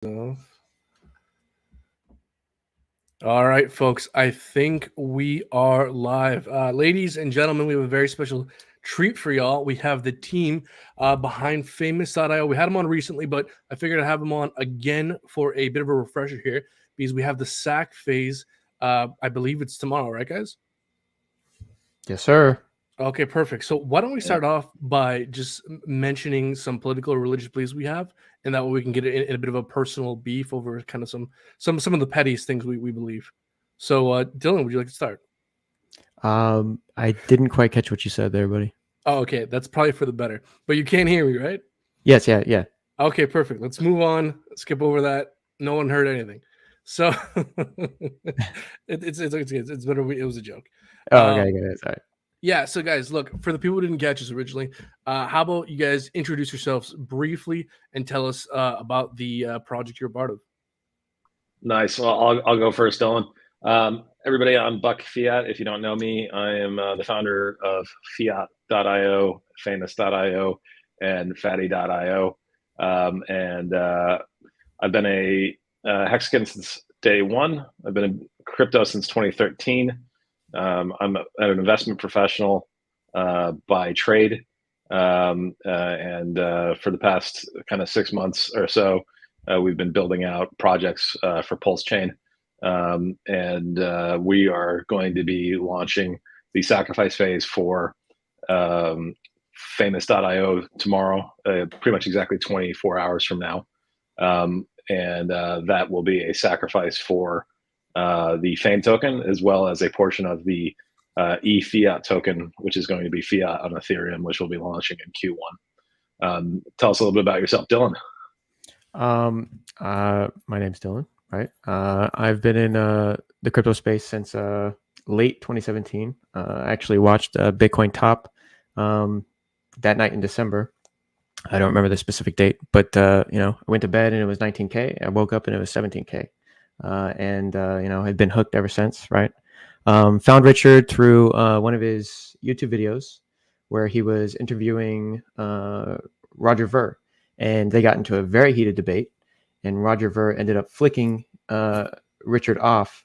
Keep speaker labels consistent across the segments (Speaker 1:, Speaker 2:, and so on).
Speaker 1: All right, folks, I think we are live. Ladies and gentlemen, we have a very special treat for y'all. We have the team behind Phamous.io. We had them on recently, but I figured I'd have them on again for a bit of a refresher here because we have the SAC phase. I believe it's tomorrow, right, guys?
Speaker 2: Yes, sir.
Speaker 1: Okay, perfect. So why don't we start off by just mentioning some political or religious beliefs we have, and that way we can get in a bit of a personal beef over kind of some of the pettiest things we believe. So, Dylan, would you like to start?
Speaker 2: I didn't quite catch what you said there, buddy.
Speaker 1: Oh, okay, that's probably for the better. But you can't hear me, right?
Speaker 2: Yes, yeah.
Speaker 1: Okay, perfect. Let's move on. Skip over that. No one heard anything. So it's better. It was a joke.
Speaker 2: Oh, okay, sorry.
Speaker 1: Yeah, so guys, look, for the people who didn't catch us originally, how about you guys introduce yourselves briefly and tell us about the project you're a part of?
Speaker 3: Nice. Well, I'll go first, Dylan. Everybody, I'm Buck Fiat. If you don't know me, I am the founder of Fiat.io, Phamous.io, and Fatty.io. I've been a Hexagon since day one. I've been in crypto since 2013. I'm an investment professional by trade. For the past kind of 6 months or so, we've been building out projects for PulseChain. We are going to be launching the sacrifice phase for Phamous.io tomorrow, pretty much exactly 24 hours from now. That will be a sacrifice for the Fame token, as well as a portion of the Fiat token, which is going to be Fiat on Ethereum, which will be launching in Q1. Tell us a little bit about yourself, Dylan.
Speaker 2: My name's Dylan, right? I've been in the crypto space since late 2017. I actually watched Bitcoin top that night in December. I don't remember the specific date, but I went to bed and it was 19K. I woke up and it was 17K. I'd been hooked ever since, right? Found Richard through one of his YouTube videos where he was interviewing Roger Ver, and they got into a very heated debate, and Roger Ver ended up flicking Richard off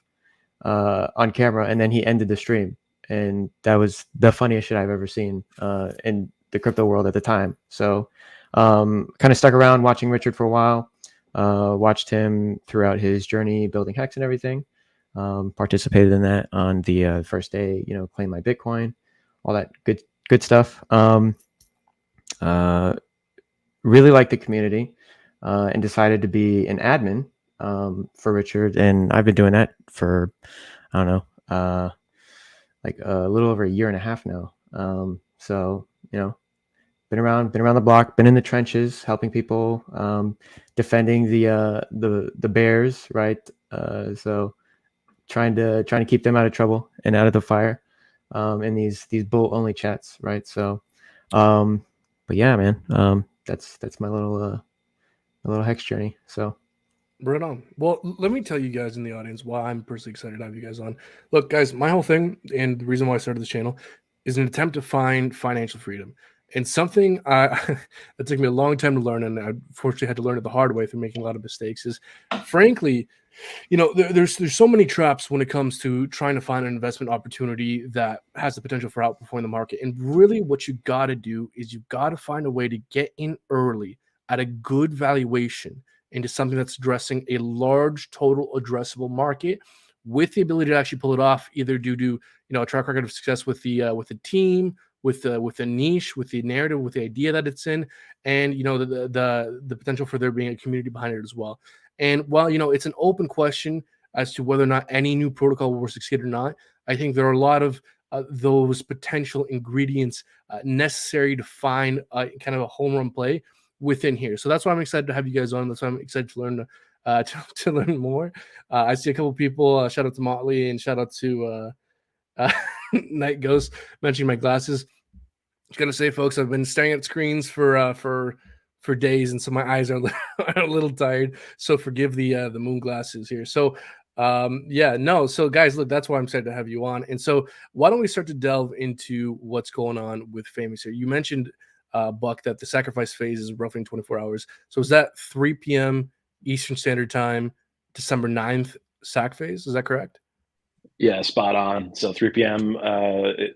Speaker 2: on camera, and then he ended the stream, and that was the funniest shit I've ever seen in the crypto world at the time. So kind of stuck around watching Richard for a while. Watched him throughout his journey building HEX and everything. Participated in that on the first day, claimed my Bitcoin, all that good stuff. Really liked the community and decided to be an admin for Richard. And I've been doing that for, I don't know, like a little over a year and a half now. So, been around the block, been in the trenches, helping people, defending the bears, right? So trying to keep them out of trouble and out of the fire, in these bull only chats, right? So, but yeah, man, that's my little HEX journey. So.
Speaker 1: Right on. Well, let me tell you guys in the audience why I'm personally excited to have you guys on. Look, guys, my whole thing and the reason why I started this channel is an attempt to find financial freedom. And something that took me a long time to learn, and I unfortunately had to learn it the hard way through making a lot of mistakes, is frankly, there's so many traps when it comes to trying to find an investment opportunity that has the potential for outperforming the market. And really what you got to do is you got to find a way to get in early at a good valuation into something that's addressing a large total addressable market with the ability to actually pull it off, either due to a track record of success with the team, with the niche, with the narrative, with the idea that it's in, and the potential for there being a community behind it as well. And while it's an open question as to whether or not any new protocol will succeed or not, I think there are a lot of those potential ingredients necessary to find kind of a home run play within here. So that's why I'm excited to have you guys on. That's why I'm excited to learn to learn more. I see a couple people. Shout out to Motley and shout out to Night Ghost mentioning my glasses. Just gonna say, folks, I've been staring at screens for days, and so my eyes are a little tired. So forgive the moon glasses here. So so guys, look, that's why I'm excited to have you on. And so why don't we start to delve into what's going on with Phamous here? You mentioned Buck, that the sacrifice phase is roughly in 24 hours. So is that 3 p.m. Eastern Standard Time, December 9th SAC phase. Is that correct?
Speaker 3: Yeah, spot on. So 3 p.m.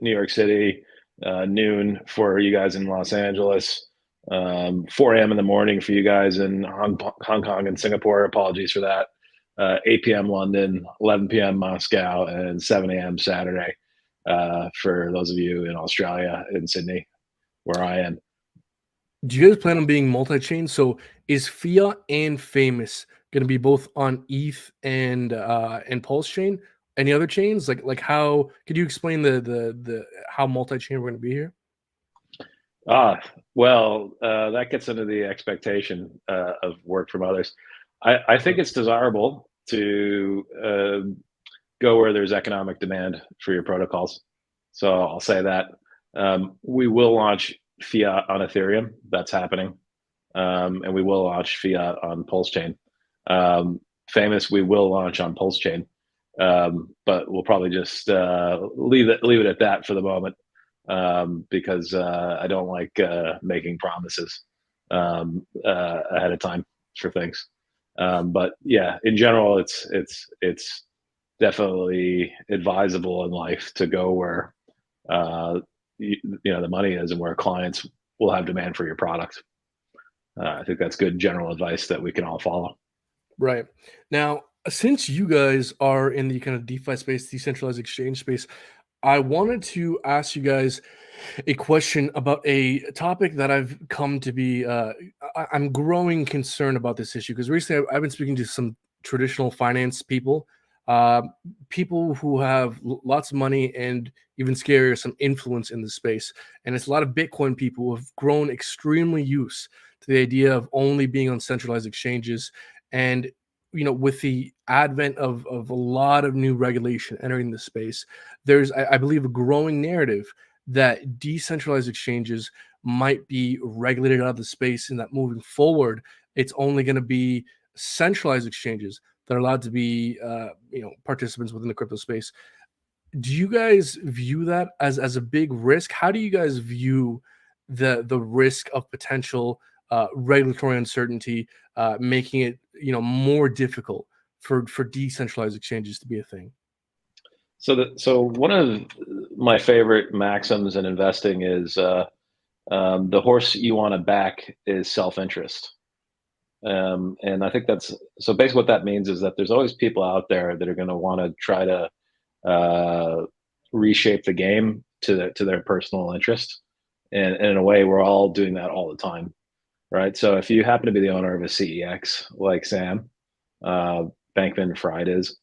Speaker 3: New York City, noon for you guys in Los Angeles, 4 a.m. in the morning for you guys in Hong Kong and Singapore. Apologies for that. 8 p.m. London, 11 p.m. Moscow, and 7 a.m. Saturday for those of you in Australia, in Sydney, where I am.
Speaker 1: Do you guys plan on being multi-chain? So is Fiat and Phamous going to be both on ETH and PulseChain? Any other chains? Like how could you explain the how multi-chain we're going to be here?
Speaker 3: Well, that gets into the expectation of work from others. I think it's desirable to go where there's economic demand for your protocols. So I'll say that we will launch Fiat on Ethereum. That's happening. And we will launch Fiat on PulseChain. Phamous, we will launch on PulseChain. But we'll probably just leave it at that for the moment. Because I don't like making promises ahead of time for things. But yeah, in general, it's definitely advisable in life to go where the money is and where clients will have demand for your product. I think that's good general advice that we can all follow.
Speaker 1: Right. Now, since you guys are in the kind of DeFi space, decentralized exchange space, I wanted to ask you guys a question about a topic that I've come to be. I'm growing concerned about this issue because recently I've been speaking to some traditional finance people, people who have lots of money and even scarier, some influence in the space. And it's a lot of Bitcoin people who have grown extremely used to the idea of only being on centralized exchanges. And with the advent of a lot of new regulation entering the space, there's, I believe, a growing narrative that decentralized exchanges might be regulated out of the space, and that moving forward, it's only going to be centralized exchanges that are allowed to be, participants within the crypto space. Do you guys view that as a big risk? How do you guys view the risk of potential regulatory uncertainty, making it more difficult for decentralized exchanges to be a thing?
Speaker 3: So one of my favorite maxims in investing is the horse you want to back is self-interest. And I think that's so basically what that means is that there's always people out there that are going to want to try to reshape the game to their personal interest. And in a way, we're all doing that all the time, right? So if you happen to be the owner of a CEX like Sam Bankman-Fried is,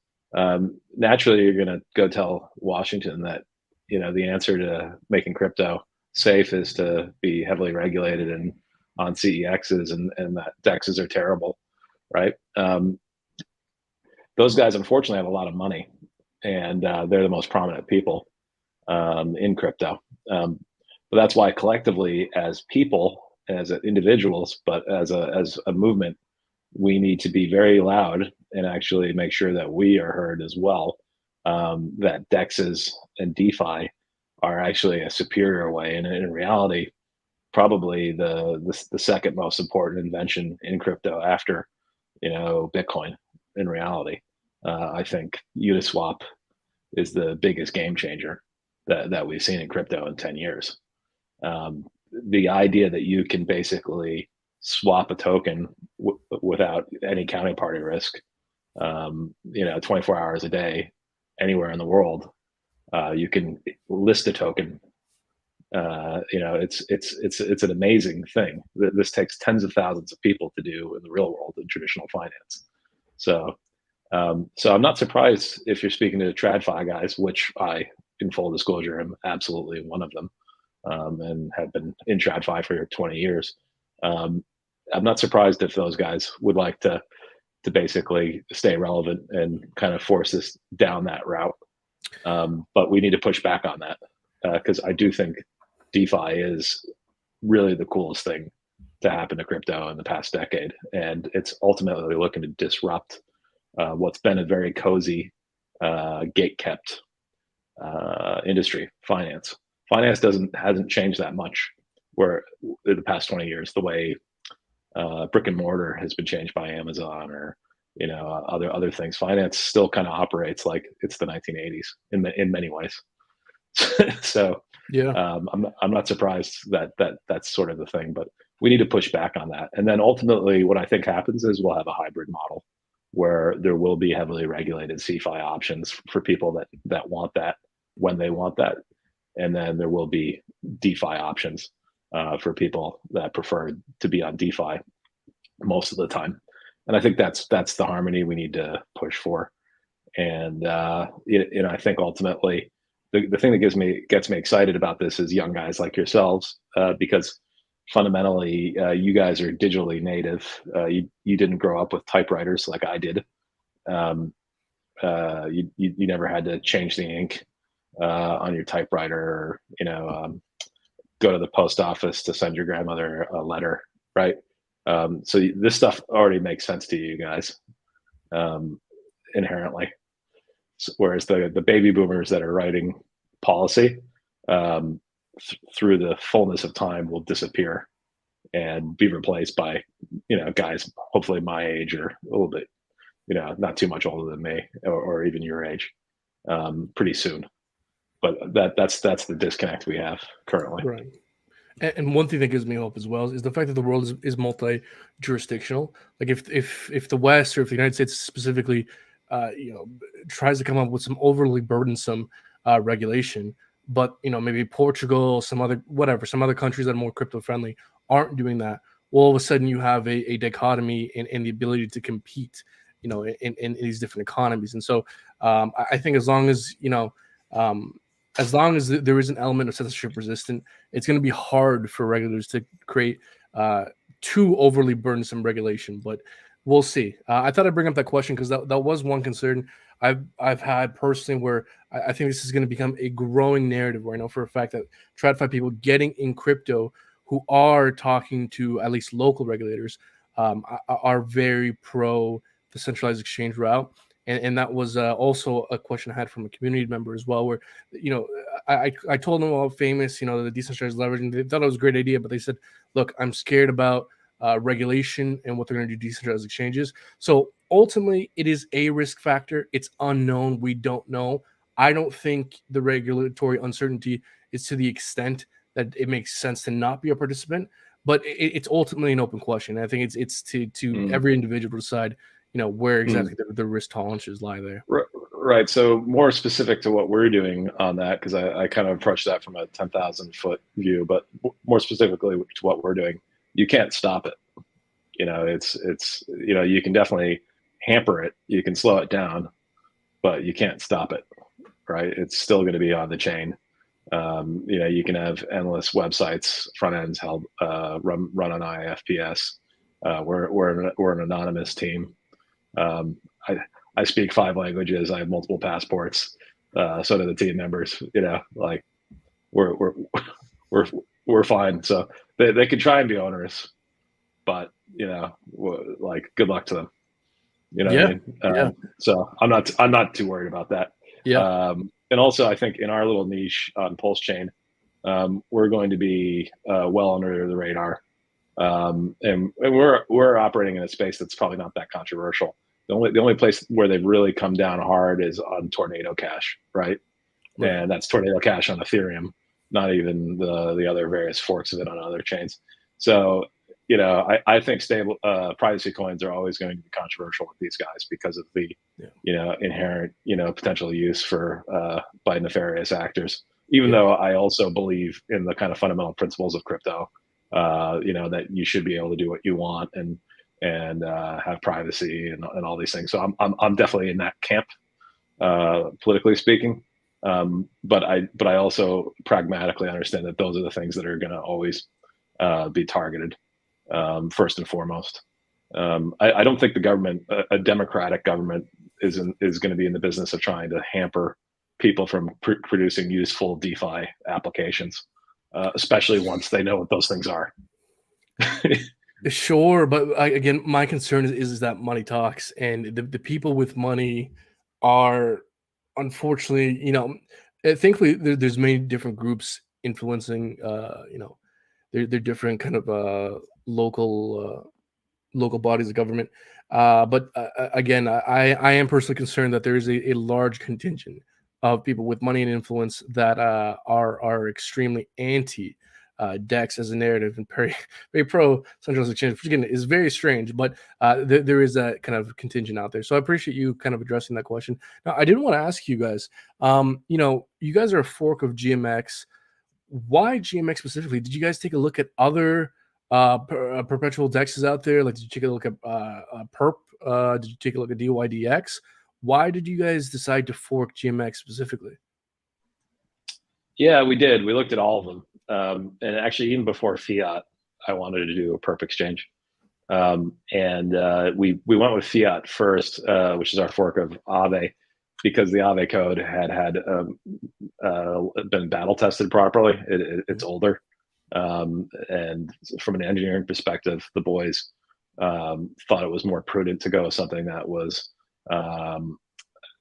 Speaker 3: naturally you're going to go tell Washington that the answer to making crypto safe is to be heavily regulated and on CEXs and that DEXs are terrible, right? Those guys unfortunately have a lot of money, and they're the most prominent people in crypto. But that's why collectively, as people, as individuals, but as a movement, we need to be very loud and actually make sure that we are heard as well. That DEXs and DeFi are actually a superior way, and in reality, probably the second most important invention in crypto after Bitcoin. In reality, I think Uniswap is the biggest game changer that we've seen in crypto in 10 years. The idea that you can basically swap a token without any counterparty risk, 24 hours a day, anywhere in the world, you can list a token. It's an amazing thing. This takes tens of thousands of people to do in the real world in traditional finance. So I'm not surprised if you're speaking to TradFi guys, which I, in full disclosure, am absolutely one of them, and have been in TradFi for 20 years. I'm not surprised if those guys would like to basically stay relevant and kind of force this down that route. But we need to push back on that because I do think DeFi is really the coolest thing to happen to crypto in the past decade, and it's ultimately looking to disrupt what's been a very cozy, gate-kept industry. Finance hasn't changed that much where in the past 20 years the way brick and mortar has been changed by Amazon, or other things. Finance still kind of operates like it's the 1980s in many ways. So
Speaker 1: Yeah.
Speaker 3: I'm not surprised that that's sort of the thing, but we need to push back on that. And then ultimately, what I think happens is we'll have a hybrid model where there will be heavily regulated CeFi options for people that want that when they want that, and then there will be DeFi options for people that prefer to be on DeFi most of the time. And I think that's the harmony we need to push for. And I think ultimately the thing that gets me excited about this is young guys like yourselves, because fundamentally you guys are digitally native. You didn't grow up with typewriters like I did. You never had to change the ink on your typewriter, or go to the post office to send your grandmother a letter, right? So this stuff already makes sense to you guys inherently. Whereas the baby boomers that are writing policy through the fullness of time will disappear and be replaced by guys hopefully my age or a little bit not too much older than me, or even your age, pretty soon. But that's the disconnect we have currently.
Speaker 1: Right. And one thing that gives me hope as well is the fact that the world is multi-jurisdictional. Like if the West, or if the United States specifically, tries to come up with some overly burdensome regulation, but maybe Portugal, some other countries that are more crypto friendly aren't doing that. Well, all of a sudden you have a dichotomy in the ability to compete, in these different economies. And so I think as long as there is an element of censorship resistant, it's going to be hard for regulators to create too overly burdensome regulation. But we'll see. I thought I'd bring up that question because that was one concern I've had personally, where I think this is going to become a growing narrative, where I know for a fact that TradFi people getting in crypto who are talking to at least local regulators are very pro the centralized exchange route. And that was also a question I had from a community member as well, where, I told them about Phamous, the decentralized leverage, and they thought it was a great idea, but they said, look, I'm scared about regulation and what they're going to do decentralized exchanges. So ultimately, it is a risk factor. It's unknown. We don't know. I don't think the regulatory uncertainty is to the extent that it makes sense to not be a participant, but it's ultimately an open question. I think it's to every individual to decide where exactly the risk tolerances lie there.
Speaker 3: Right. So more specific to what we're doing on that, because I kind of approached that from a 10,000 foot view, but more specifically to what we're doing, you can't stop it. It's you can definitely hamper it, you can slow it down, but you can't stop it. Right. It's still going to be on the chain. You can have endless websites, front ends held run on IFPS. We're an anonymous team. I speak 5 languages. I have multiple passports. So do the team members. Like we're fine. So they could try and be onerous, but like good luck to them. What I mean? So I'm not too worried about that.
Speaker 1: Yeah.
Speaker 3: And also I think in our little niche on PulseChain, we're going to be well under the radar. And we're operating in a space that's probably not that controversial. The only place where they've really come down hard is on Tornado Cash, right? And that's Tornado Cash on Ethereum, not even the other various forks of it on other chains. So I think stable privacy coins are always going to be controversial with these guys because of the inherent potential use for by nefarious actors. Even though I also believe in the kind of fundamental principles of crypto. That you should be able to do what you want and have privacy and all these things. So I'm definitely in that camp, politically speaking. But I also pragmatically understand that those are the things that are going to always be targeted first and foremost. I don't think the government, a democratic government, is going to be in the business of trying to hamper people from producing useful DeFi applications. Especially once they know what those things are.
Speaker 1: Sure, but again, my concern is that money talks, and the people with money are, unfortunately, thankfully there's many different groups influencing, they're different kind of local local bodies of government. But again, I am personally concerned that there is a large contingent of people with money and influence that are extremely anti DEX as a narrative and very pro centralized exchange, which again is very strange, but there is that kind of contingent out there. So I appreciate you kind of addressing that question. Now, I did want to ask you guys, you guys are a fork of GMX. Why GMX specifically? Did you guys take a look at other perpetual DEXs out there? Like, did you take a look at Perp? Did you take a look at DYDX? Why did you guys decide to fork GMX specifically?
Speaker 3: Yeah, we did. We looked at all of them. And actually, even before Fiat, I wanted to do a perp exchange. We went with Fiat first, which is our fork of Aave, because the Aave code had been battle tested properly. It's older. And from an engineering perspective, the boys thought it was more prudent to go with something that was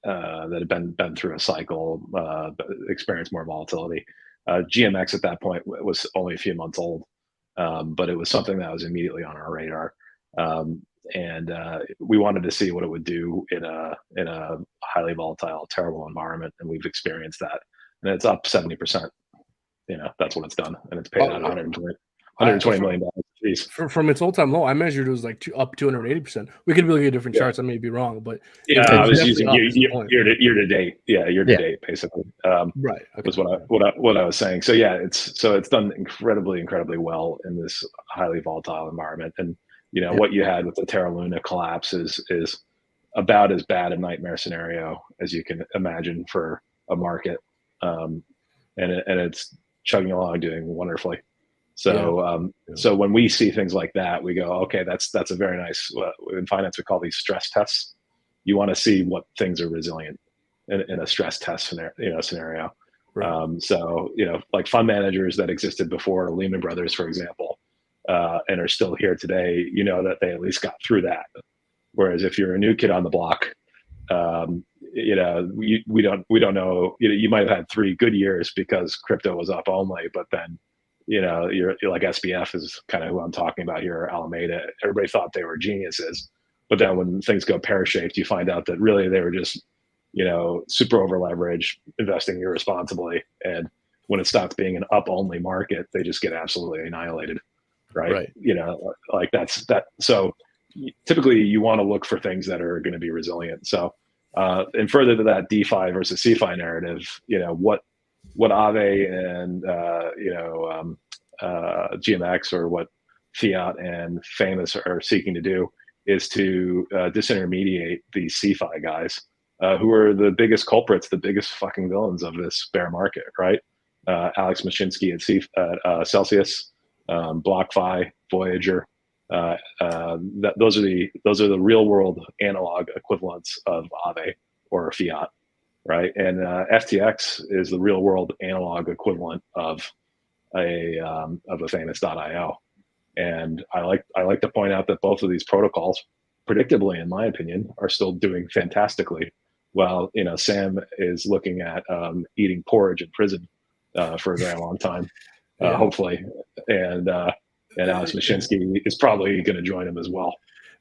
Speaker 3: that had been through a cycle, experienced more volatility. GMX at that point was only a few months old, but it was something that was immediately on our radar. We wanted to see what it would do in a highly volatile, terrible environment, and we've experienced that. And it's up 70%. That's what it's done, and it's paid out $120 million.
Speaker 1: From its all-time low, I measured it was like up 280%. We could be looking at different charts. I may be wrong, but
Speaker 3: I was using year to date. Yeah, year to date, basically.
Speaker 1: Right. Okay.
Speaker 3: Was what I was saying. So yeah, it's done incredibly well in this highly volatile environment. And what you had with the Terra Luna collapse is about as bad a nightmare scenario as you can imagine for a market. And it's chugging along, doing wonderfully. So so when we see things like that, we go, okay, that's a very nice. In finance, we call these stress tests. You want to see what things are resilient in a stress test scenario. Right. So like fund managers that existed before Lehman Brothers, for example, and are still here today, that they at least got through that. Whereas if you're a new kid on the block, we don't know. You might have had 3 good years because crypto was up only, but then you're like SBF is kind of who I'm talking about here, Alameda. Everybody thought they were geniuses, but then when things go pear-shaped, you find out that really they were just super over leveraged, investing irresponsibly, and when it stops being an up only market, they just get absolutely annihilated, right? Like that's that. So typically you want to look for things that are going to be resilient. So and further to that DeFi versus CeFi narrative, what Aave and GMX, or what Fiat and Phamous are seeking to do, is to disintermediate these CeFi guys, who are the biggest culprits, the biggest fucking villains of this bear market, right? Alex Mashinsky at Celsius, BlockFi, Voyager. Those are the real world analog equivalents of Aave or Fiat. Right, and FTX is the real world analog equivalent of a Phamous.io, and I like to point out that both of these protocols, predictably, in my opinion, are still doing fantastically. While Sam is looking at eating porridge in prison for a very long time, hopefully, and Alex Mashinsky is probably going to join him as well.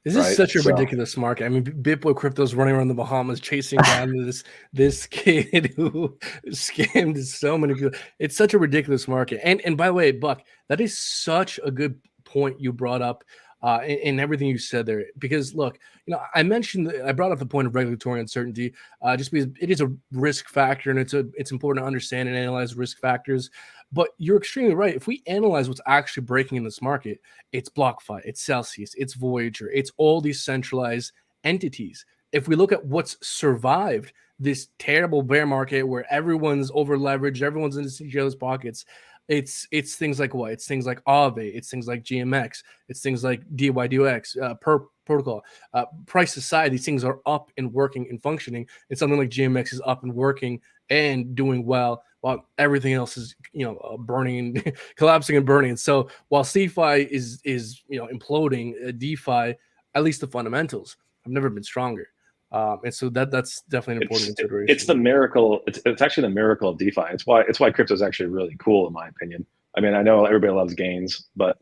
Speaker 1: This is such a ridiculous market. I mean, BitBoy Crypto's running around the Bahamas chasing down this kid who scammed so many people. It's such a ridiculous market. And by the way, Buck, that is such a good point you brought up in everything you said there. Because look, I brought up the point of regulatory uncertainty, just because it is a risk factor, and it's important to understand and analyze risk factors. But you're extremely right. If we analyze what's actually breaking in this market, it's BlockFi, it's Celsius, it's Voyager, it's all these centralized entities. If we look at what's survived this terrible bear market where everyone's over leveraged, everyone's in each other's pockets, it's things like what? It's things like Aave, it's things like GMX, it's things like DYDX, per protocol. Price aside, these things are up and working and functioning. And something like GMX is up and working and doing well, while everything else is burning, collapsing and burning. And so while CeFi is imploding, DeFi, at least the fundamentals have never been stronger. And so that's definitely an important consideration.
Speaker 3: It's the miracle. It's actually the miracle of DeFi. It's why crypto is actually really cool, in my opinion. I mean, I know everybody loves gains, but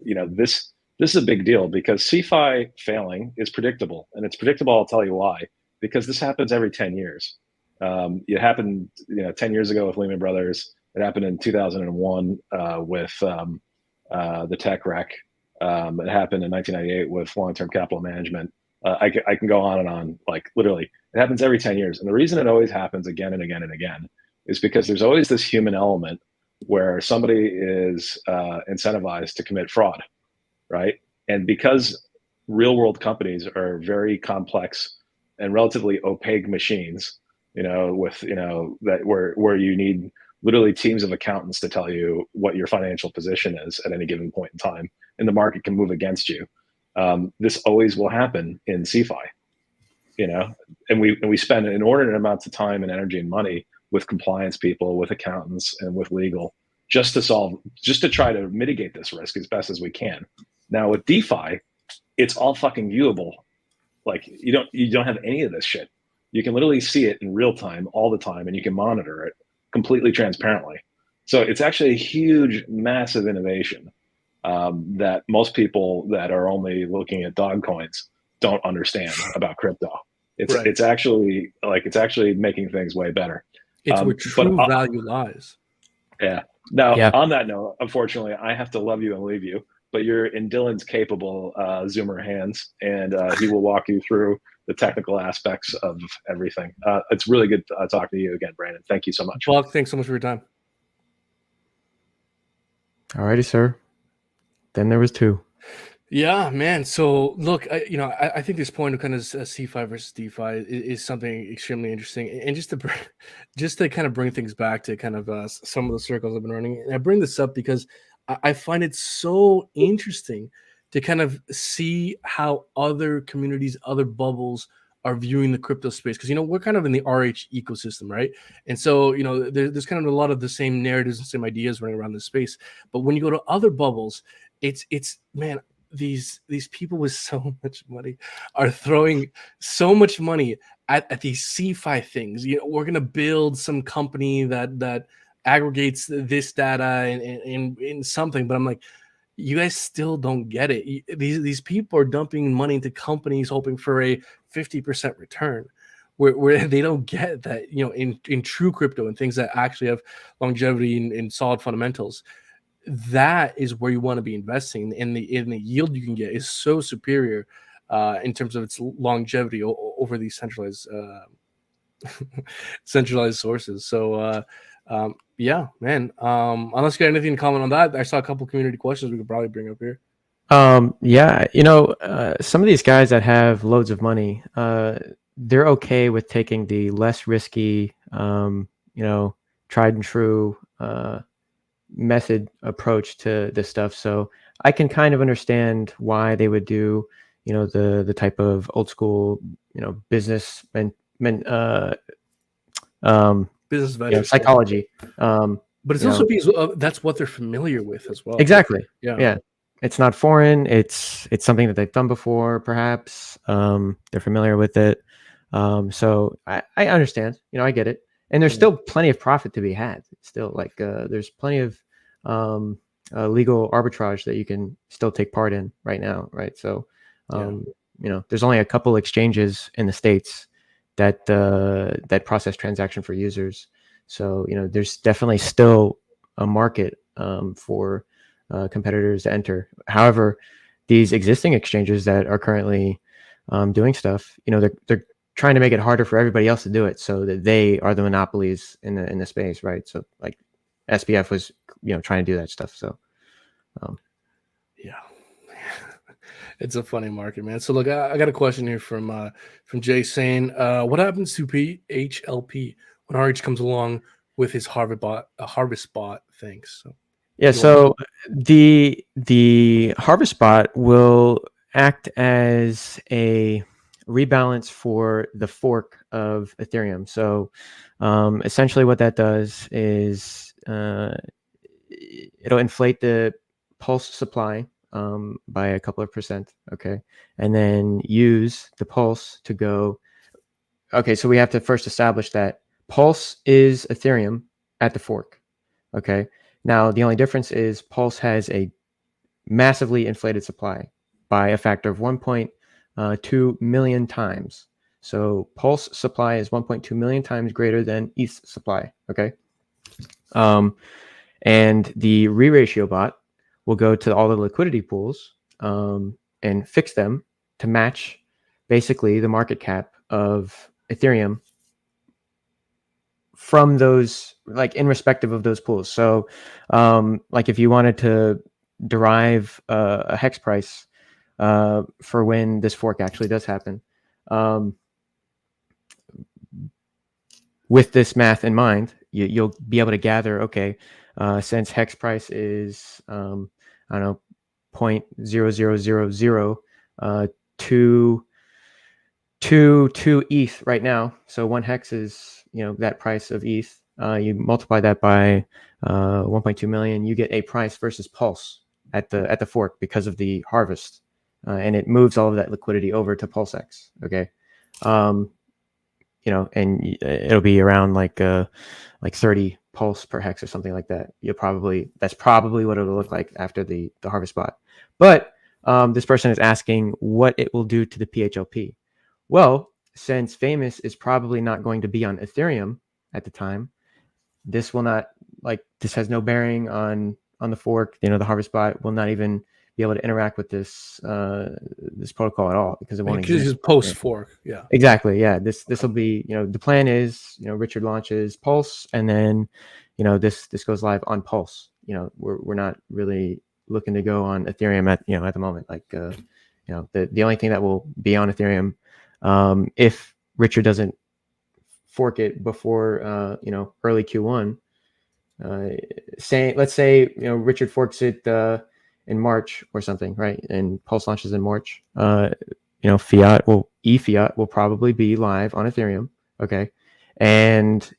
Speaker 3: this is a big deal because CeFi failing is predictable, and it's predictable. I'll tell you why. Because this happens every 10 years. It happened, 10 years ago with Lehman Brothers. It happened in 2001 with the tech wreck. It happened in 1998 with long-term capital management. I can go on and on. Like literally, it happens every 10 years. And the reason it always happens again and again and again is because there's always this human element where somebody is incentivized to commit fraud, right? And because real-world companies are very complex and relatively opaque machines, with that where you need literally teams of accountants to tell you what your financial position is at any given point in time, and the market can move against you. This always will happen in CeFi, and we spend inordinate amounts of time and energy and money with compliance people, with accountants, and with legal just to try to mitigate this risk as best as we can. Now with DeFi, it's all fucking viewable. Like you don't have any of this shit. You can literally see it in real time all the time, and you can monitor it completely transparently. So it's actually a huge, massive innovation that most people that are only looking at dog coins don't understand about crypto. It's actually making things way better.
Speaker 1: It's where true value lies.
Speaker 3: Yeah. Now, on that note, unfortunately, I have to love you and leave you. But you're in Dylan's capable Zoomer hands, and he will walk you through the technical aspects of everything. It's really good talking to you again, Brandon. Thank you so much.
Speaker 1: Well, thanks so much for your time.
Speaker 2: All righty, sir. Then there was two.
Speaker 1: Yeah, man. So look, I think this point of kind of CeFi versus DeFi is something extremely interesting, and just to kind of bring things back to kind of some of the circles I've been running. And I bring this up because I find it so interesting to kind of see how other communities, other bubbles are viewing the crypto space. Because, we're kind of in the RH ecosystem, right? And so, there's kind of a lot of the same narratives and same ideas running around this space. But when you go to other bubbles, it's man, these people with so much money are throwing so much money at these CeFi things. We're going to build some company that aggregates this data in something, but I'm like, you guys still don't get it. These people are dumping money into companies hoping for a 50% return, where they don't get that, in true crypto and things that actually have longevity and solid fundamentals. That is where you want to be investing, and the yield you can get is so superior in terms of its longevity over these centralized sources. So yeah, man. Unless you got anything in common on that, I saw a couple community questions we could probably bring up here.
Speaker 2: Yeah, some of these guys that have loads of money, they're okay with taking the less risky, tried and true method approach to this stuff. So I can kind of understand why they would do, the type of old school, business
Speaker 1: business venture
Speaker 2: psychology.
Speaker 1: But it's also because that's what they're familiar with as well.
Speaker 2: Exactly.
Speaker 1: Yeah.
Speaker 2: It's not foreign. It's something that they've done before, perhaps. They're familiar with it. So I understand. I get it. And there's still plenty of profit to be had. Still, like there's plenty of legal arbitrage that you can still take part in right now, right? So, there's only a couple exchanges in the States that process transaction for users. So, there's definitely still a market for competitors to enter. However, these existing exchanges that are currently doing stuff, they're trying to make it harder for everybody else to do it, so that they are the monopolies in the space, right? So, like SBF was, trying to do that stuff. So,
Speaker 1: yeah, it's a funny market, man. So, look, I got a question here from Jay saying, what happens to PHLP when RH comes along with his harvest bot? Thanks. So,
Speaker 2: yeah. So the harvest bot will act as a rebalance for the fork of Ethereum. So essentially what that does is it'll inflate the pulse supply by a couple of %, okay? And then use the pulse to go, okay, so we have to first establish that pulse is Ethereum at the fork, okay? Now, the only difference is pulse has a massively inflated supply by a factor of 1.2 million times. So Pulse supply is 1.2 million times greater than ETH supply. Okay. And the re-ratio bot will go to all the liquidity pools and fix them to match basically the market cap of Ethereum from those, like in respective of those pools. So like if you wanted to derive a hex price for when this fork actually does happen, with this math in mind, you'll be able to gather, okay, since hex price is, I don't know, 0.0002 ETH right now. So 1 hex is, that price of ETH. You multiply that by 1.2 million, you get a price versus Pulse at the fork because of the harvest, and it moves all of that liquidity over to PulseX. Okay. And it'll be around like 30 pulse per hex or something like that. That's probably what it'll look like after the harvest bot. But this person is asking what it will do to the PHLP. Well, since Phamous is probably not going to be on Ethereum at the time, this has no bearing on the fork. The harvest bot will not even be able to interact with this protocol at all because it won't exist.
Speaker 1: It's post fork. Yeah.
Speaker 2: Exactly. Yeah. This will be, the plan is, Richard launches Pulse, and then, this goes live on Pulse. We're not really looking to go on Ethereum at the moment. Like, the only thing that will be on Ethereum, if Richard doesn't fork it before, early Q1, let's say, Richard forks it, in March or something, right? And Pulse launches in March. Fiat will probably be live on Ethereum. Okay. And,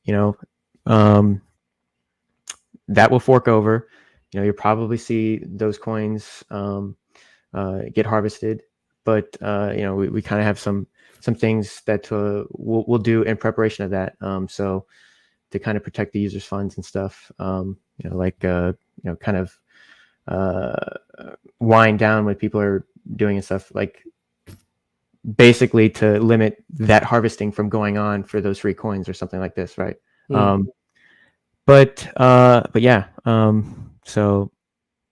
Speaker 2: that will fork over. You'll probably see those coins get harvested. But, we kind of have some things that we'll do in preparation of that. So to kind of protect the users' funds and stuff, kind of wind down what people are doing and stuff, like basically to limit that harvesting from going on for those free coins or something like this, right? But yeah, so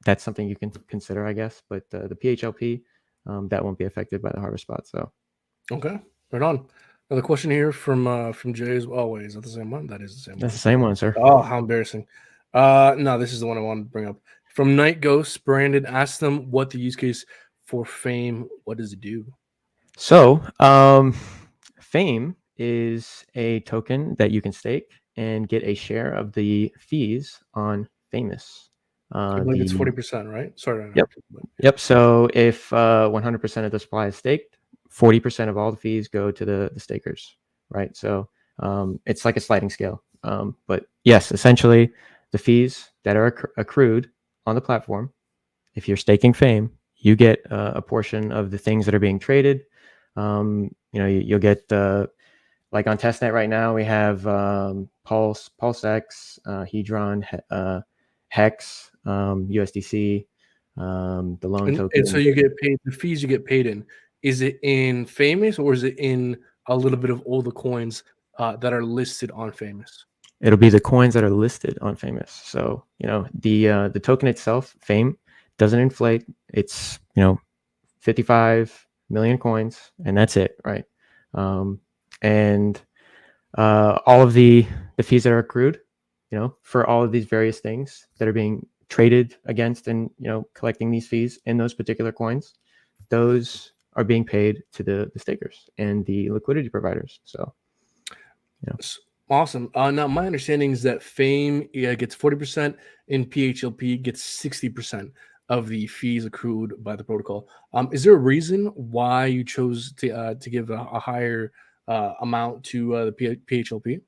Speaker 2: that's something you can consider, I guess. But the PHLP, that won't be affected by the harvest spot. So
Speaker 1: okay, right on. Another question here from Jay as well. Wait, is that the same one? That is the same one.
Speaker 2: That's the same one, sir.
Speaker 1: Oh, how embarrassing. No, this is the one I wanted to bring up. From Night Ghost, Brandon asked them what the use case for Fame. What does it do?
Speaker 2: So, Fame is a token that you can stake and get a share of the fees on Phamous.
Speaker 1: I believe it's 40%, right? Sorry.
Speaker 2: Yep. So if 100% of the supply is staked, 40% of all the fees go to the stakers, right? So it's like a sliding scale. But yes, essentially, the fees that are accrued on the platform, if you're staking Fame, you get a portion of the things that are being traded. You'll get like on testnet right now, we have Pulse, PulseX, Hedron, HEX, USDC, the loan token.
Speaker 1: And so you get paid, the fees you get paid in, is it in Phamous or is it in a little bit of all the coins that are listed on Phamous?
Speaker 2: It'll be the coins that are listed on Phamous. So, the token itself, Fame, doesn't inflate. It's, 55 million coins, and that's it, right? And all of the fees that are accrued, for all of these various things that are being traded against and, collecting these fees in those particular coins, those are being paid to the stakers and the liquidity providers. So,
Speaker 1: Awesome. Now, my understanding is that Fame gets 40% and PHLP gets 60% of the fees accrued by the protocol. Is there a reason why you chose to give a higher amount to the PHLP?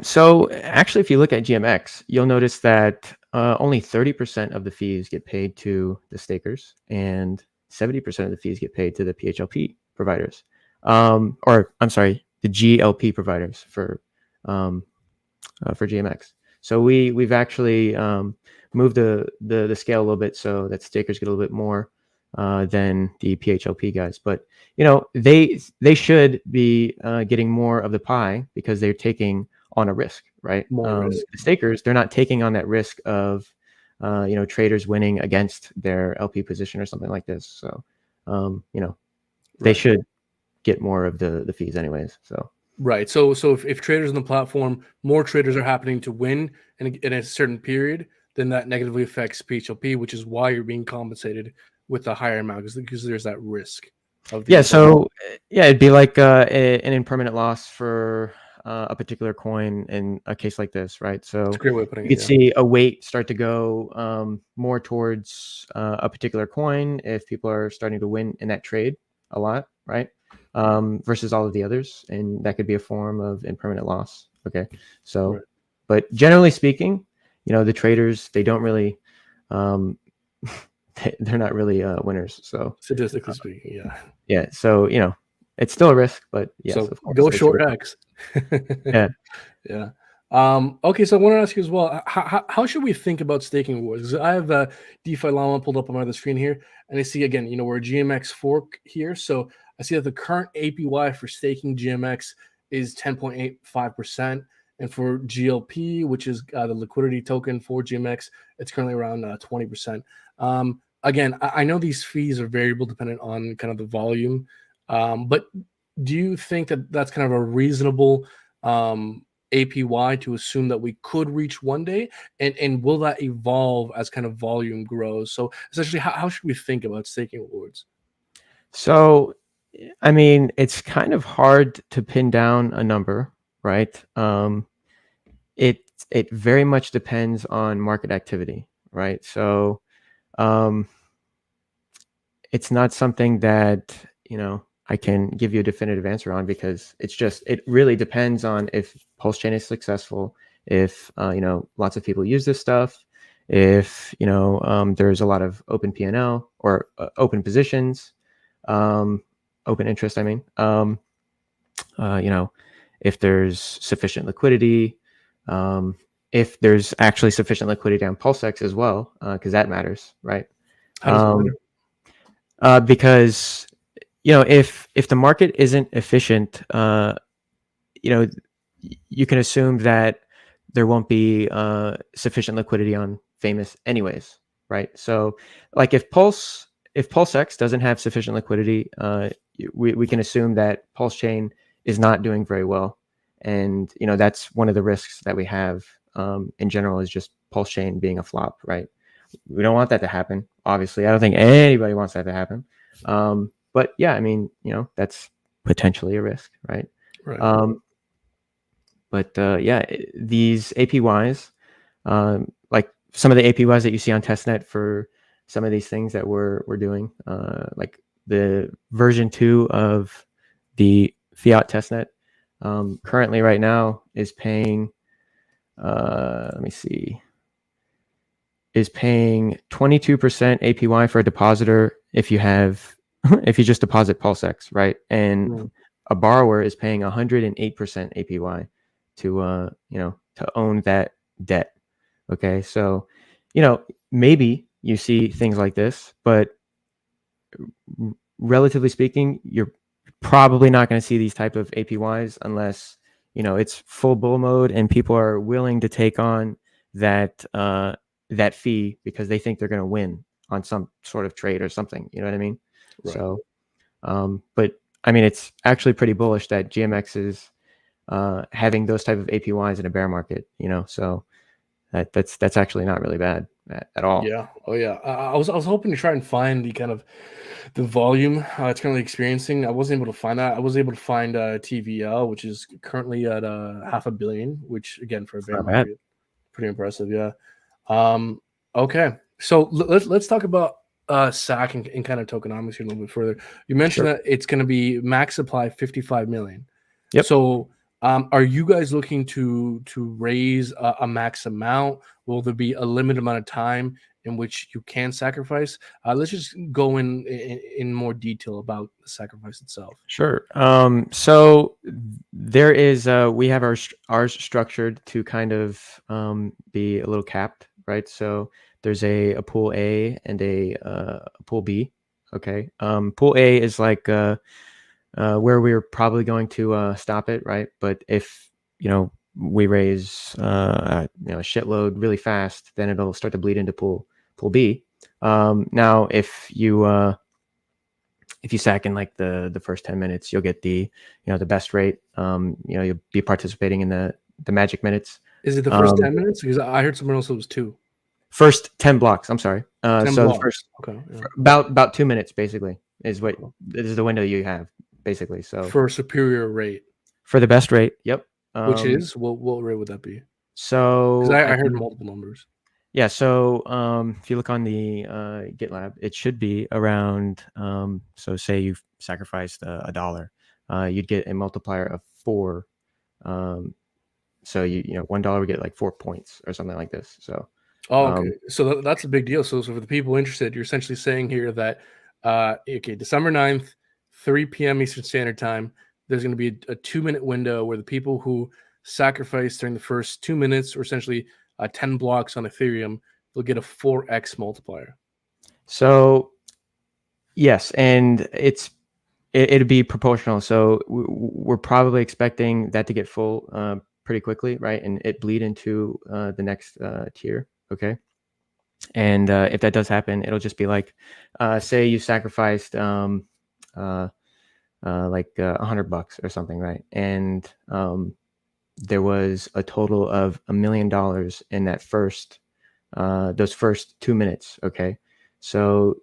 Speaker 2: So actually, if you look at GMX, you'll notice that only 30% of the fees get paid to the stakers and 70% of the fees get paid to the PHLP providers. Or I'm sorry, the GLP providers for GMX. So we've actually move the scale a little bit so that stakers get a little bit more than the PHLP guys. But they should be getting more of the pie because they're taking on a risk, right?
Speaker 1: More risk.
Speaker 2: The stakers, they're not taking on that risk of traders winning against their LP position or something like this. So they should get more of the fees anyways. So
Speaker 1: right. So if traders on the platform, more traders are happening to win in a certain period, then that negatively affects PHLP, which is why you're being compensated with a higher amount because there's that risk of the
Speaker 2: So it'd be like an impermanent loss for a particular coin in a case like this, right? So
Speaker 1: that's a great way of putting
Speaker 2: you
Speaker 1: it.
Speaker 2: could see a weight start to go more towards a particular coin if people are starting to win in that trade a lot, right? Versus all of the others, and that could be a form of impermanent loss. Okay, so but generally speaking, the traders, they don't really they're not really winners. So
Speaker 1: statistically speaking,
Speaker 2: yeah. So it's still a risk, but yes,
Speaker 1: so
Speaker 2: of course,
Speaker 1: go short X.
Speaker 2: Yeah.
Speaker 1: Okay, so I want to ask you as well, how should we think about staking rewards? Because I have DeFi Llama pulled up on my other screen here, and I see again, we're a GMX fork here, so I see that the current APY for staking GMX is 10.85%, and for GLP, which is the liquidity token for GMX, it's currently around 20%. Again, I know these fees are variable dependent on kind of the volume, but do you think that that's kind of a reasonable APY to assume that we could reach one day, and will that evolve as kind of volume grows? So essentially, how should we think about staking rewards?
Speaker 2: So, I mean, it's kind of hard to pin down a number, right? It very much depends on market activity, right? So, it's not something that I can give you a definitive answer on, because it really depends on if PulseChain is successful, if lots of people use this stuff, if there's a lot of open P&L or open positions, open interest. I mean, if there's sufficient liquidity, if there's actually sufficient liquidity on PulseX as well, because that matters, right?
Speaker 1: How does it matter?
Speaker 2: Because if the market isn't efficient, you can assume that there won't be sufficient liquidity on Phamous anyways, right? So like if PulseX doesn't have sufficient liquidity, we can assume that PulseChain is not doing very well, and that's one of the risks that we have in general, is just PulseChain being a flop, right? We don't want that to happen. Obviously, I don't think anybody wants that to happen. But yeah, I mean, that's potentially a risk, right?
Speaker 1: Right.
Speaker 2: But yeah, these APYs, like some of the APYs that you see on testnet for some of these things that we're doing, like the version 2 of the Fiat testnet, currently right now is paying, let me see, is paying 22% APY for a depositor if you just deposit PulseX, right? And a borrower is paying 108% APY to own that debt. Okay, so maybe you see things like this, but relatively speaking, you're probably not going to see these type of APYs unless it's full bull mode and people are willing to take on that fee because they think they're going to win on some sort of trade or something. You know what I mean? Right. So, but I mean, it's actually pretty bullish that GMX is having those type of APYs in a bear market. So that's actually not really bad at all.
Speaker 1: Yeah. Oh yeah. I was hoping to try and find the kind of the volume it's currently experiencing. I wasn't able to find that. I was able to find TVL, which is currently at $500 million, which again for a bear market, pretty impressive. Yeah. Okay. So let's talk about SAC and kind of tokenomics here a little bit further. You mentioned that it's going to be max supply 55 million.
Speaker 2: Yep.
Speaker 1: So are you guys looking to raise a max amount? Will there be a limited amount of time in which you can sacrifice? Let's just go in more detail about the sacrifice itself.
Speaker 2: Sure. So there is we have ours structured to kind of be a little capped. right? So there's a pool A and a pool B. Okay. Pool A is like where we're probably going to stop it, right? But if we raise a shitload really fast, then it'll start to bleed into pool B. Now, if you sack in like the first 10 minutes, you'll get the best rate. You'll be participating in the magic minutes.
Speaker 1: Is it the first 10 minutes? Because I heard someone else it was 2.
Speaker 2: First 10 blocks. I'm sorry.
Speaker 1: 10
Speaker 2: So
Speaker 1: blocks.
Speaker 2: the first
Speaker 1: Okay, yeah.
Speaker 2: about 2 minutes basically is the window you have basically. So
Speaker 1: for a superior rate,
Speaker 2: for the best rate, yep.
Speaker 1: Which is what rate would that be?
Speaker 2: So
Speaker 1: because I heard multiple numbers.
Speaker 2: Yeah. So if you look on the GitLab, it should be around. So say you've sacrificed $1, you'd get a multiplier of 4. So $1 would get like 4 points or something like this. So.
Speaker 1: Okay. So that's a big deal. So for the people interested, you're essentially saying here that December 9th, 3 p.m. Eastern Standard Time, there's going to be a 2-minute window where the people who sacrifice during the first 2 minutes, or essentially 10 blocks on Ethereum, they'll get a 4x multiplier.
Speaker 2: So yes, and it'd be proportional. So we're probably expecting that to get full pretty quickly, right? And it bleed into the next tier. Okay. And if that does happen, it'll just be like, say you sacrificed like $100 or something, right? And there was a total of $1 million in that those first 2 minutes. Okay, so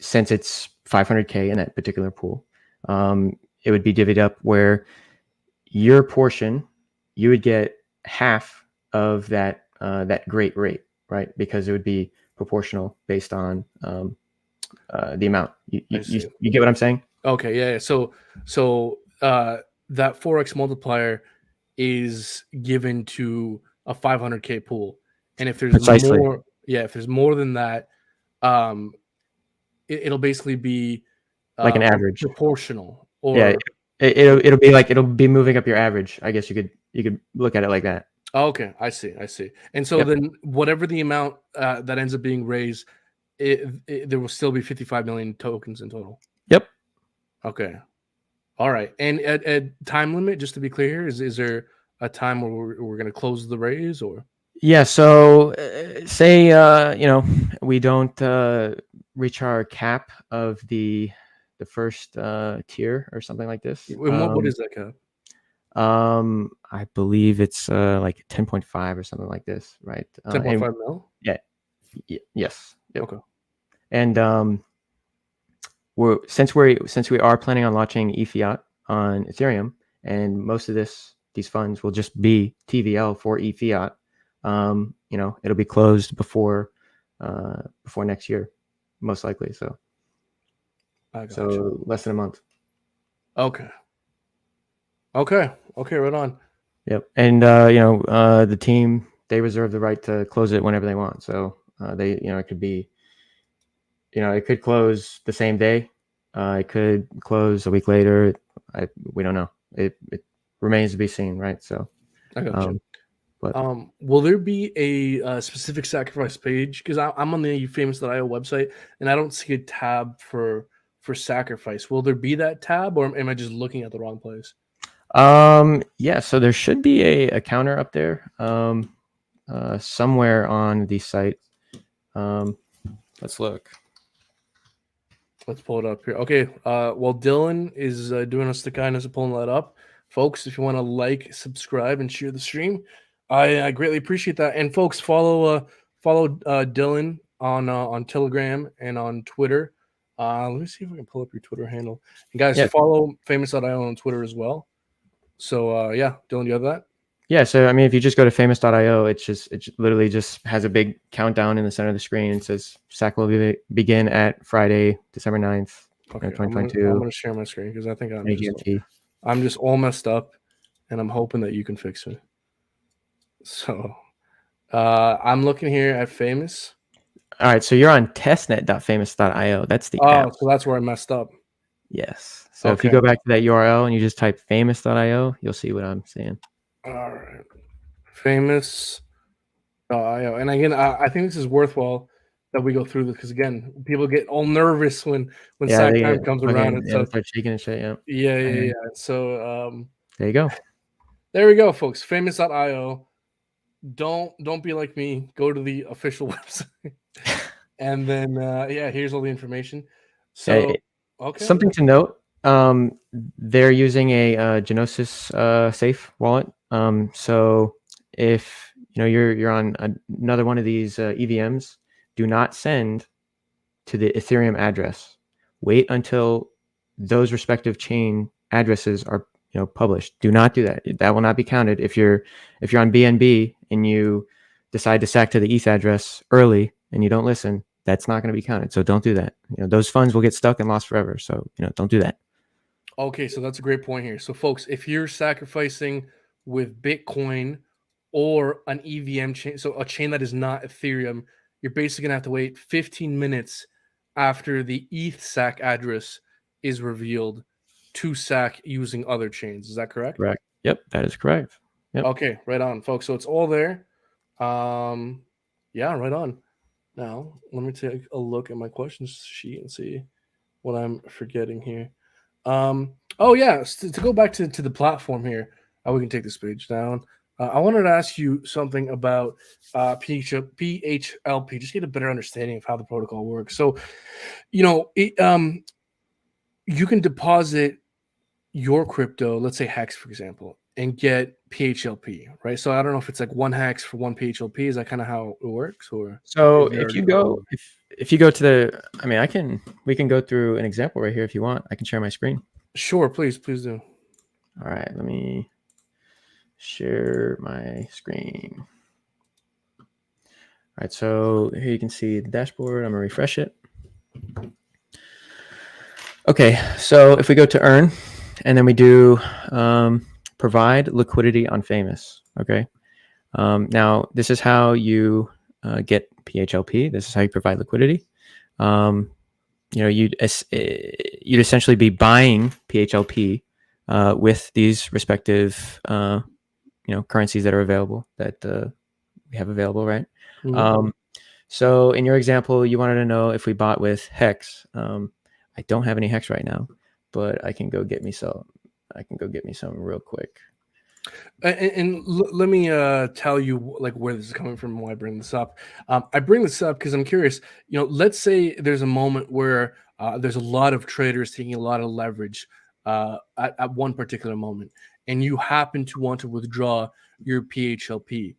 Speaker 2: since it's 500K in that particular pool, it would be divvied up where your portion, you would get half of that great rate, right? Because it would be proportional based on the amount. You get what I'm saying?
Speaker 1: Okay, yeah. So that 4x multiplier is given to a 500K pool, and if there's
Speaker 2: Precisely.
Speaker 1: if there's more than that, it'll basically be
Speaker 2: like an average,
Speaker 1: proportional. Or
Speaker 2: yeah, it'll be moving up your average. I guess you could look at it like that.
Speaker 1: Okay, I see. And so then whatever the amount that ends up being raised, there will still be 55 million tokens in total.
Speaker 2: Yep.
Speaker 1: Okay. All right. And at time limit, just to be clear, is there a time where we're going to close the raise, or?
Speaker 2: Yeah. So say we don't reach our cap of the first tier or something like this.
Speaker 1: What is that cap?
Speaker 2: I believe it's like 10.5 or something like this, right?
Speaker 1: 10.5 mil?
Speaker 2: Yeah. Yes. Yep.
Speaker 1: Okay.
Speaker 2: And since we are planning on launching eFiat on Ethereum, and most of these funds will just be TVL for eFiat, it'll be closed before next year, most likely. So less than a month.
Speaker 1: Okay. Right on.
Speaker 2: Yep. And the team, they reserve the right to close it whenever they want. So it could be, it could close the same day. It could close a week later. We don't know. It remains to be seen, right? So
Speaker 1: I got you.
Speaker 2: But
Speaker 1: will there be a specific sacrifice page? Because I'm on the Phamous.io website and I don't see a tab for sacrifice. Will there be that tab, or am I just looking at the wrong place?
Speaker 2: Yeah, so there should be a counter up there somewhere on the site. Let's look.
Speaker 1: Let's pull it up here. Okay, while Dylan is doing us the kindness of pulling that up, folks, if you want to like, subscribe, and share the stream, I greatly appreciate that. And folks, follow Dylan on Telegram and on Twitter. Let me see if I can pull up your Twitter handle. And guys, follow Phamous.io on Twitter as well. So Dylan, you have that?
Speaker 2: Yeah, so I mean, if you just go to Phamous.io, it literally just has a big countdown in the center of the screen. It says SAC will begin at Friday, December 9th, 2022.
Speaker 1: I'm gonna share my screen because I think I'm just all messed up, and I'm hoping that you can fix it. So I'm looking here at Phamous.
Speaker 2: All right, so you're on testnet.phamous.io. That's the app.
Speaker 1: So that's where I messed up.
Speaker 2: Yes. So if you go back to that URL and you just type phamous.io, you'll see what I'm saying.
Speaker 1: All right. Phamous.io. And again, I think this is worthwhile that we go through this because again, people get all nervous when
Speaker 2: Yeah,
Speaker 1: SAC
Speaker 2: they
Speaker 1: time comes around and stuff.
Speaker 2: start shaking and shit. Yeah.
Speaker 1: Yeah. So
Speaker 2: There you go.
Speaker 1: there we go, folks. Phamous.io. Don't be like me. Go to the official website, and then here's all the information. So okay,
Speaker 2: something to note. They're using a Genosis safe wallet. So if you're on another one of these EVMs, do not send to the Ethereum address. Wait until those respective chain addresses are published. Do not do that. That will not be counted. If you're on BNB and you decide to SAC to the ETH address early and you don't listen, that's not going to be counted. So don't do that. Those funds will get stuck and lost forever. So don't do that.
Speaker 1: Okay, so that's a great point here. So folks, if you're sacrificing with Bitcoin or an EVM chain, so a chain that is not Ethereum, you're basically gonna have to wait 15 minutes after the ETH SAC address is revealed to SAC using other chains. Is that correct?
Speaker 2: Correct. Yep, that is correct. Yep.
Speaker 1: Okay, right on, folks. So it's all there. Yeah, right on. Now let me take a look at my questions sheet and see what I'm forgetting here. Oh yeah, to go back to the platform here, we can take this page down. I wanted to ask you something about PHLP, just get a better understanding of how the protocol works. So, you can deposit your crypto, let's say HEX, for example, and get PHLP, right? So I don't know if it's like one HEX for one PHLP. Is that kind of how it works, or
Speaker 2: so if you go to the, we can go through an example right here if you want. I can share my screen.
Speaker 1: Sure, please do.
Speaker 2: All right, let me share my screen. All right, so here you can see the dashboard. I'm gonna refresh it. Okay, so if we go to earn, and then we do provide liquidity on Phamous. Okay, now this is how you get PHLP. This is how you provide liquidity. You'd essentially be buying PHLP with these respective currencies that are available, that we have available, right?
Speaker 1: Mhm.
Speaker 2: So in your example, you wanted to know if we bought with HEX. I don't have any HEX right now, but I can go get me some. I can go get me some real quick.
Speaker 1: And let me tell you like where this is coming from and why I bring this up. I bring this up because I'm curious. Let's say there's a moment where there's a lot of traders taking a lot of leverage at one particular moment, and you happen to want to withdraw your PHLP.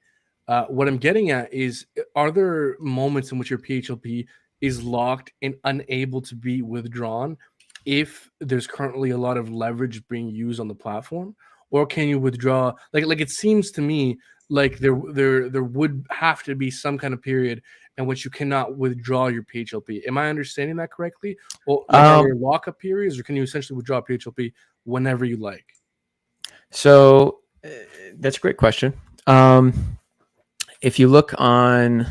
Speaker 1: What I'm getting at is, are there moments in which your PHLP is locked and unable to be withdrawn if there's currently a lot of leverage being used on the platform? Or can you withdraw? Like it seems to me like there would have to be some kind of period in which you cannot withdraw your PHLP. Am I understanding that correctly? Or are there lockup periods, or can you essentially withdraw PHLP whenever you like?
Speaker 2: So that's a great question. If you look on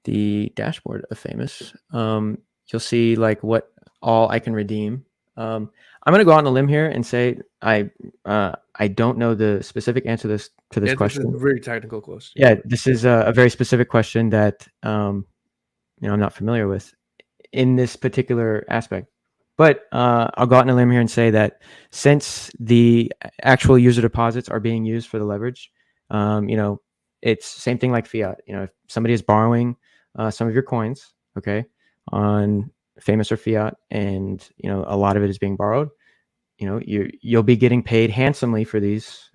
Speaker 2: the dashboard of Phamous, you'll see like what all I can redeem. I'm going to go out on a limb here and say I don't know the specific answer to this question.
Speaker 1: This is a very technical question.
Speaker 2: Yeah, this is a very specific question that I'm not familiar with in this particular aspect. But I'll go out on a limb here and say that since the actual user deposits are being used for the leverage, it's same thing like fiat. If somebody is borrowing some of your coins, okay, on Phamous or fiat, and a lot of it is being borrowed, you'll be getting paid handsomely for these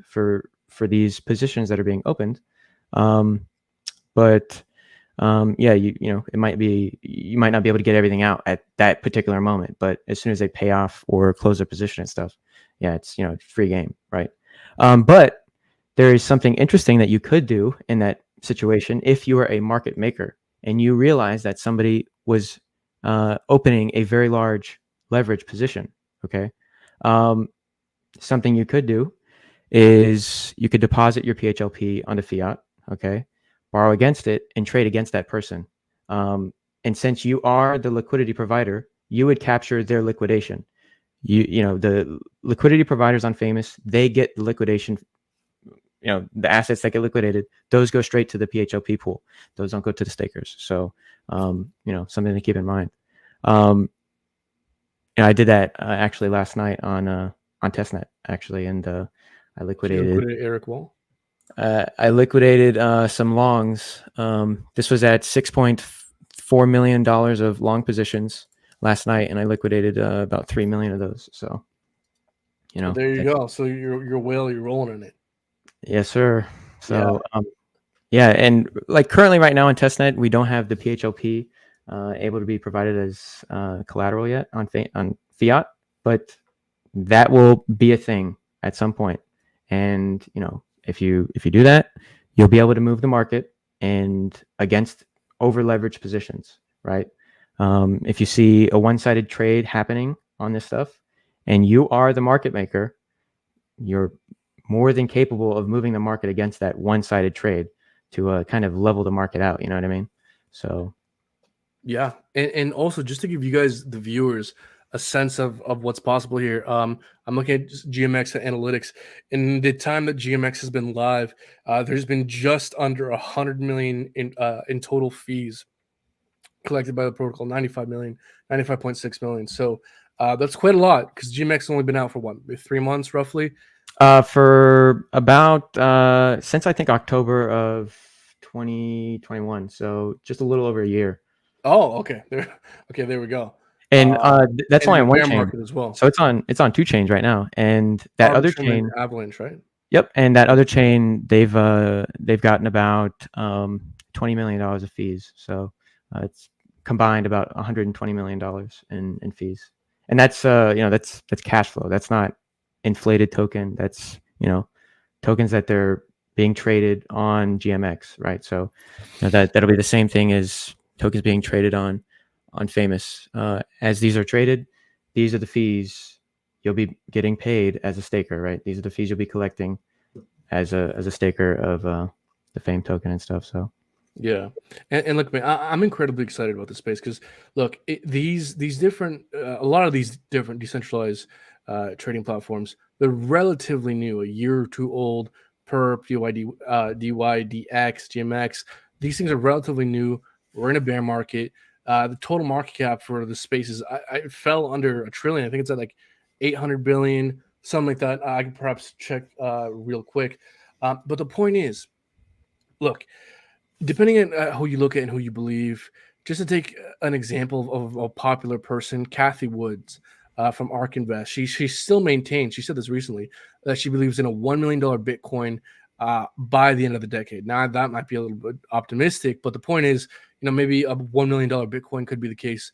Speaker 2: positions that are being opened. But it might be, you might not be able to get everything out at that particular moment, but as soon as they pay off or close their position and stuff, it's free game, right? But there is something interesting that you could do in that situation if you are a market maker and you realize that somebody was opening a very large leverage position. Okay, something you could do is you could deposit your PHLP onto fiat. Okay, borrow against it and trade against that person. And since you are the liquidity provider, you would capture their liquidation. The liquidity providers on Phamous, they get the liquidation the assets that get liquidated, those go straight to the PHLP pool. Those don't go to the stakers. So something to keep in mind. I did that actually last night on testnet actually, and I liquidated
Speaker 1: Eric Wall.
Speaker 2: I liquidated some longs. This was at $6.4 million of long positions last night, and I liquidated about 3 million of those. So,
Speaker 1: Well, there you go. So you're rolling in it.
Speaker 2: Yes, sir. So, yeah, and like currently right now in testnet, we don't have the PHLP able to be provided as collateral yet on Fiat, but that will be a thing at some point. And if you do that, you'll be able to move the market and against over leveraged positions, right? If you see a one-sided trade happening on this stuff and you are the market maker, you're more than capable of moving the market against that one-sided trade to kind of level the market out. You know what I mean? So
Speaker 1: yeah, and also just to give you guys, the viewers, a sense of what's possible here. I'm looking at GMX analytics. In the time that GMX has been live, there's been just under 100 million in total fees collected by the protocol. 95 million, 95.6 million. So that's quite a lot, because GMX has only been out for what, 3 months roughly.
Speaker 2: For about since I think October of 2021, so just a little over a year.
Speaker 1: Oh, okay. There we go.
Speaker 2: And that's only on one chain
Speaker 1: market as well.
Speaker 2: So it's on 2 chains right now, and that other chain,
Speaker 1: Avalanche, right?
Speaker 2: Yep, and that other chain, they've gotten about $20 million of fees. So it's combined about $120 million in fees, and that's that's cash flow. That's not inflated token. That's tokens that they're being traded on GMX, right? So that'll be the same thing as tokens being traded on Phamous. As these are traded, these are the fees you'll be getting paid as a staker, right? These are the fees you'll be collecting as a staker of the Fame token and stuff. So
Speaker 1: yeah, and look, man, I'm incredibly excited about this space, because look, these different a lot of these different decentralized trading platforms, they're relatively new, a year or two old. Perp, DY, DX, GMX, these things are relatively new. We're in a bear market. The total market cap for the spaces, I fell under $1 trillion. I think it's at like 800 billion, something like that. I can perhaps check real quick. But the point is, look, depending on who you look at and who you believe, just to take an example of a popular person, Kathy Woods from ARK Invest, she still maintains, she said this recently, that she believes in a $1 million Bitcoin by the end of the decade. Now, that might be a little bit optimistic, but the point is, maybe a $1 million Bitcoin could be the case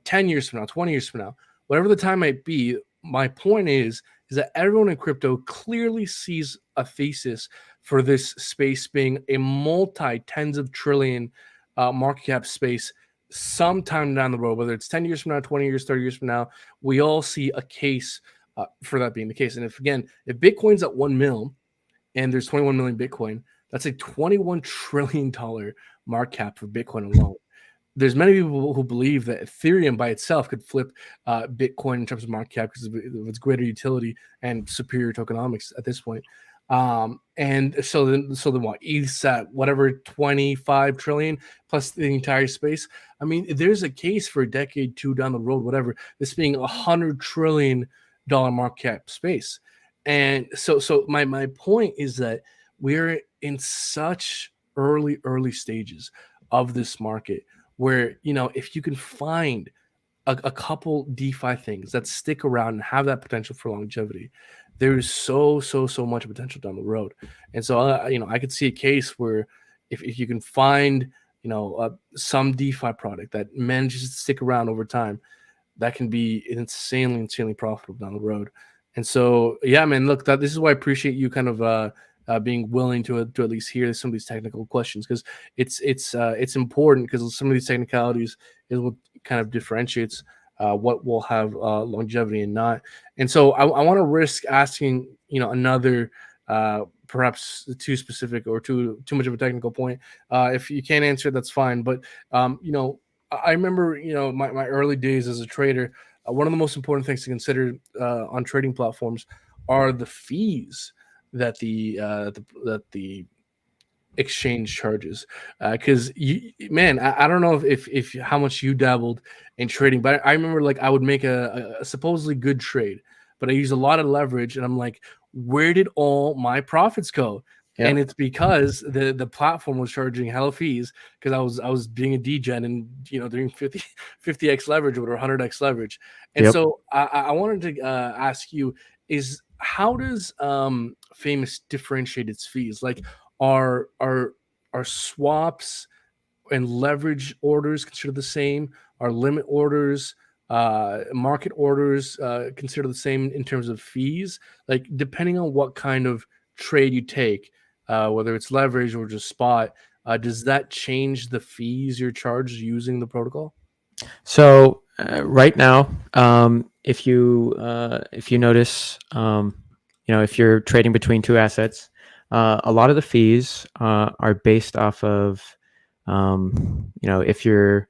Speaker 1: 10 years from now, 20 years from now, whatever the time might be. My point is that everyone in crypto clearly sees a thesis for this space being a multi-tens of trillion market cap space sometime down the road, whether it's 10 years from now, 20 years, 30 years from now. We all see a case for that being the case. And if Bitcoin's at 1 mil and there's 21 million Bitcoin, that's a $21 trillion market cap for Bitcoin alone. There's many people who believe that Ethereum by itself could flip Bitcoin in terms of market cap because of its greater utility and superior tokenomics at this point. And so then what? ETH's at whatever 25 trillion plus the entire space. I mean, there's a case for a decade, 2 down the road, whatever, this being $100 trillion market cap space. And so my point is that we're in such early stages of this market, where if you can find a couple DeFi things that stick around and have that potential for longevity, there's so much potential down the road. And so I could see a case where if you can find some DeFi product that manages to stick around over time, that can be insanely profitable down the road. And so yeah, man, look, this is why I appreciate you kind of being willing to at least hear some of these technical questions, because it's important, because some of these technicalities is what kind of differentiates what will have longevity and not. And so I want to risk asking another perhaps too specific or too much of a technical point. If you can't answer, that's fine. But I remember my early days as a trader. One of the most important things to consider on trading platforms are the fees that the exchange charges, because man, I don't know if how much you dabbled in trading, but I remember like I would make a supposedly good trade, but I use a lot of leverage, and I'm like, where did all my profits go?
Speaker 2: Yep.
Speaker 1: And it's because the platform was charging hell fees, because I was being a degen and doing 50x leverage or 100x leverage. And
Speaker 2: Yep.
Speaker 1: so I wanted to ask you, is how does Phamous differentiate its fees? Like, are swaps and leverage orders considered the same? Are limit orders, market orders considered the same in terms of fees? Like, depending on what kind of trade you take, whether it's leverage or just spot, does that change the fees you're charged using the protocol?
Speaker 2: So right now, if you notice, if you're trading between two assets, a lot of the fees are based off of, if you're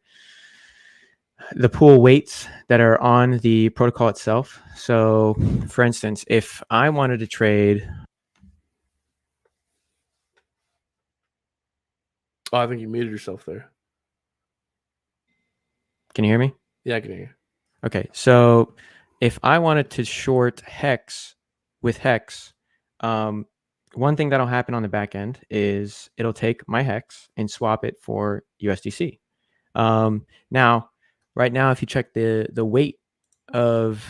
Speaker 2: the pool weights that are on the protocol itself. So, for instance, if I wanted to trade,
Speaker 1: Oh, I think you muted yourself there.
Speaker 2: can you hear me?
Speaker 1: Yeah, I can hear you.
Speaker 2: Okay, so if I wanted to short HEX with HEX, one thing that'll happen on the back end is it'll take my HEX and swap it for USDC. Now, right now, if you check the weight of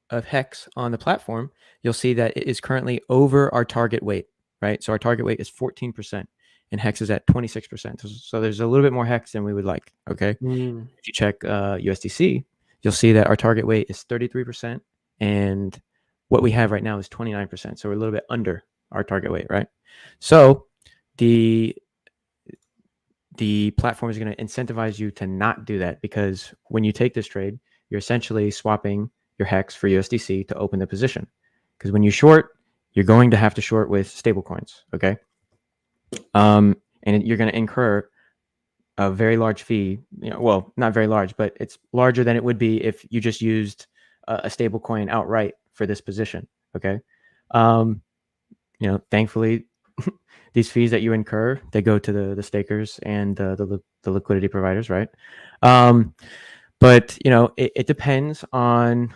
Speaker 2: HEX on the platform, you'll see that it is currently over our target weight, right? So our target weight is 14%, and HEX is at 26%. So there's a little bit more HEX than we would like, okay? If you check USDC, you'll see that our target weight is 33%, and what we have right now is 29%. So we're a little bit under our target weight, right? So the platform is going to incentivize you to not do that, because when you take this trade, you're essentially swapping your HEX for USDC to open the position. Because when you short, you're going to have to short with stable coins, okay? And you're going to incur a very large fee, well, not very large, but it's larger than it would be if you just used a stable coin outright for this position, okay? Thankfully, these fees that you incur, they go to the stakers and the liquidity providers, right? But it depends on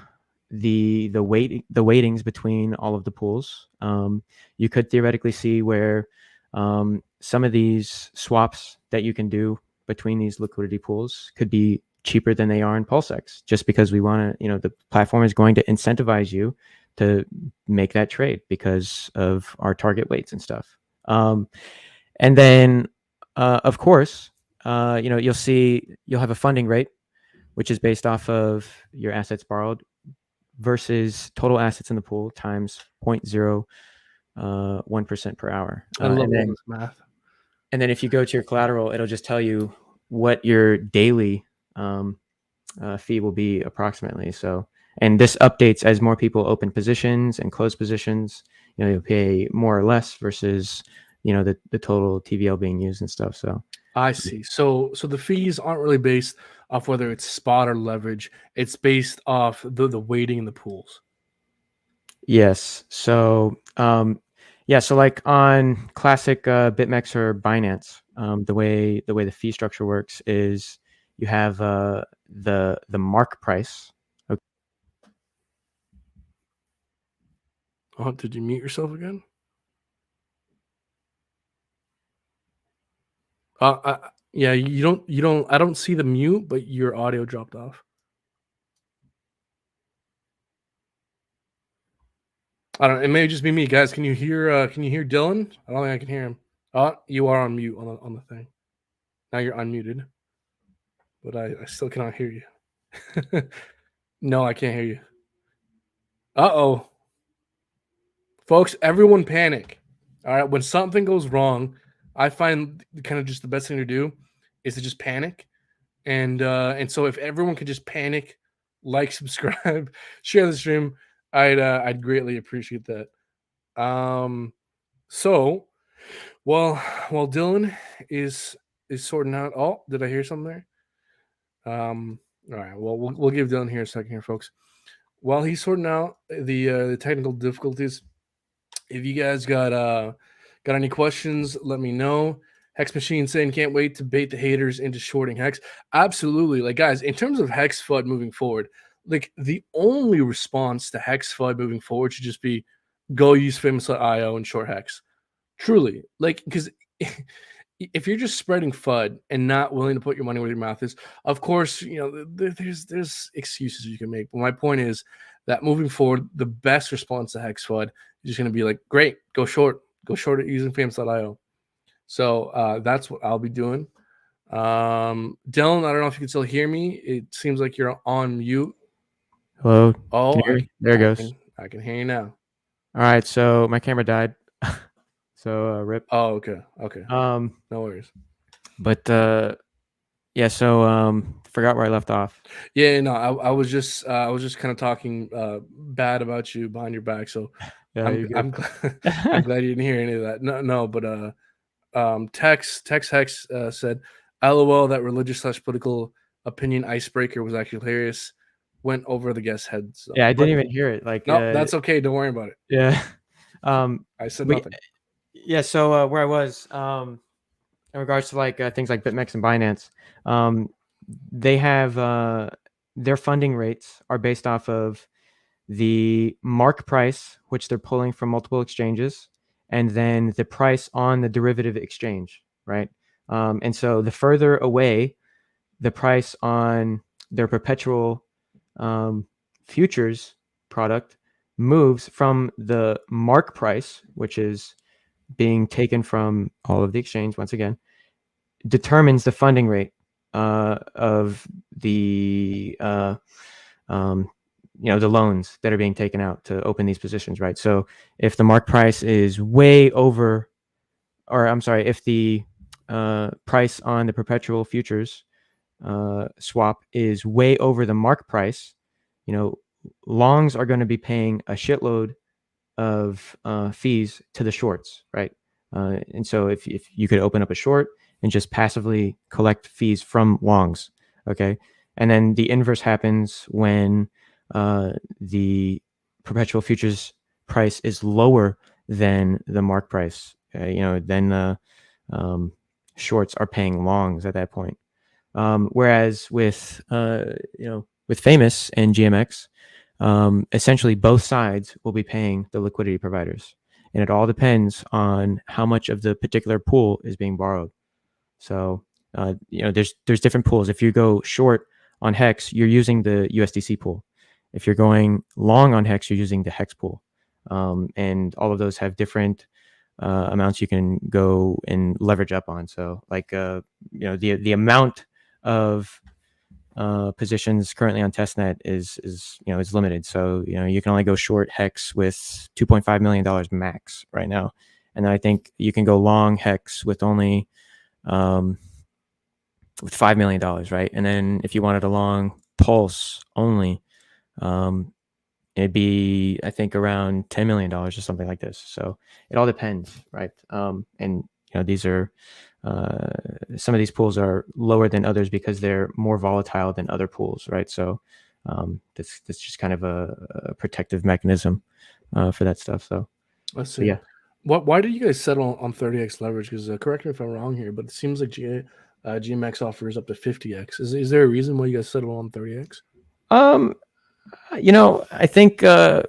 Speaker 2: the weightings between all of the pools. You could theoretically see where some of these swaps that you can do between these liquidity pools could be cheaper than they are in PulseX, just because we want to, the platform is going to incentivize you to make that trade because of our target weights and stuff. And then, of course, you'll have a funding rate, which is based off of your assets borrowed versus total assets in the pool times 0.01% per hour.
Speaker 1: I love this math.
Speaker 2: And then if you go to your collateral, it'll just tell you what your daily fee will be approximately. So, and this updates as more people open positions and close positions. You'll pay more or less versus the total TVL being used and stuff. So
Speaker 1: I see. So the fees aren't really based off whether it's spot or leverage. It's based off the weighting in the pools.
Speaker 2: Yes. So so like on classic BitMEX or Binance, the way the fee structure works is you have the mark price. Okay.
Speaker 1: Oh, did you mute yourself again? Yeah, you don't. I don't see the mute, but your audio dropped off. I don't. It may just be me, guys. Can you hear Dylan? I don't think I can hear him. Oh, you are on mute on the thing. Now you're unmuted, but I still cannot hear you. No, I can't hear you. Uh-oh. Folks, everyone panic. All right, when something goes wrong, I find kind of just the best thing to do is to just panic. And so if everyone could just panic, like, subscribe, share the stream, I'd greatly appreciate that. So while Dylan is sorting out, oh, did I hear something there? All right, well we'll give Dylan here a second here, folks. While he's sorting out the technical difficulties, if you guys got any questions, let me know. Hex Machine saying can't wait to bait the haters into shorting Hex. Absolutely. Like, guys, in terms of Hex FUD moving forward, like the only response to Hex FUD moving forward should just be go use Phamous.io and short Hex. Truly. Like, because if you're just spreading FUD and not willing to put your money where your mouth is, of course, you know, there's excuses you can make. But my point is that moving forward, the best response to Hex FUD is just going to be like, great, go short it using Phamous.io. So that's what I'll be doing. Dylan, I don't know if you can still hear me. It seems like you're on mute.
Speaker 2: Hello.
Speaker 1: Oh,
Speaker 2: there it goes.
Speaker 1: I can hear you now.
Speaker 2: All right. So my camera died. So rip.
Speaker 1: Oh, okay. No worries.
Speaker 2: But yeah. So forgot where I left off.
Speaker 1: Yeah, no, I was just kind of talking bad about you behind your back. So
Speaker 2: Yeah,
Speaker 1: I'm glad you didn't hear any of that. No, but Tex Hex said, "LOL, that religious/political opinion icebreaker was actually hilarious. Went over the guest's heads."
Speaker 2: Yeah, I didn't even hear it. Like,
Speaker 1: no, that's okay. Don't worry about it.
Speaker 2: Yeah.
Speaker 1: I said nothing.
Speaker 2: Yeah. So where I was, in regards to like things like BitMEX and Binance, they have their funding rates are based off of the mark price, which they're pulling from multiple exchanges, and then the price on the derivative exchange, right? And so the further away the price on their perpetual futures product moves from the mark price, which is being taken from all of the exchange, once again, determines the funding rate of the the loans that are being taken out to open these positions, right? So if the mark price is way over, or I'm sorry, if the price on the perpetual futures swap is way over the mark price, longs are going to be paying a shitload of fees to the shorts, right? And so if you could open up a short and just passively collect fees from longs, okay? And then the inverse happens when the perpetual futures price is lower than the mark price. Then shorts are paying longs at that point. Whereas with Phamous and GMX, essentially both sides will be paying the liquidity providers, and it all depends on how much of the particular pool is being borrowed. So there's different pools. If you go short on Hex, you're using the USDC pool. If you're going long on Hex, you're using the Hex pool, and all of those have different amounts you can go and leverage up on. So like the amount of positions currently on testnet is limited. So you can only go short Hex with $2.5 million max right now, and I think you can go long Hex with only with $5 million, right? And then if you wanted a long Pulse only, it'd be, I think, around $10 million or something like this. So it all depends, right? And these are some of these pools are lower than others because they're more volatile than other pools, right? So that's just kind of a protective mechanism for that stuff. So
Speaker 1: let's see.
Speaker 2: Yeah.
Speaker 1: Why did you guys settle on 30x leverage? Because correct me if I'm wrong here, but it seems like GMX offers up to 50x. Is there a reason why you guys settle on 30x?
Speaker 2: I think I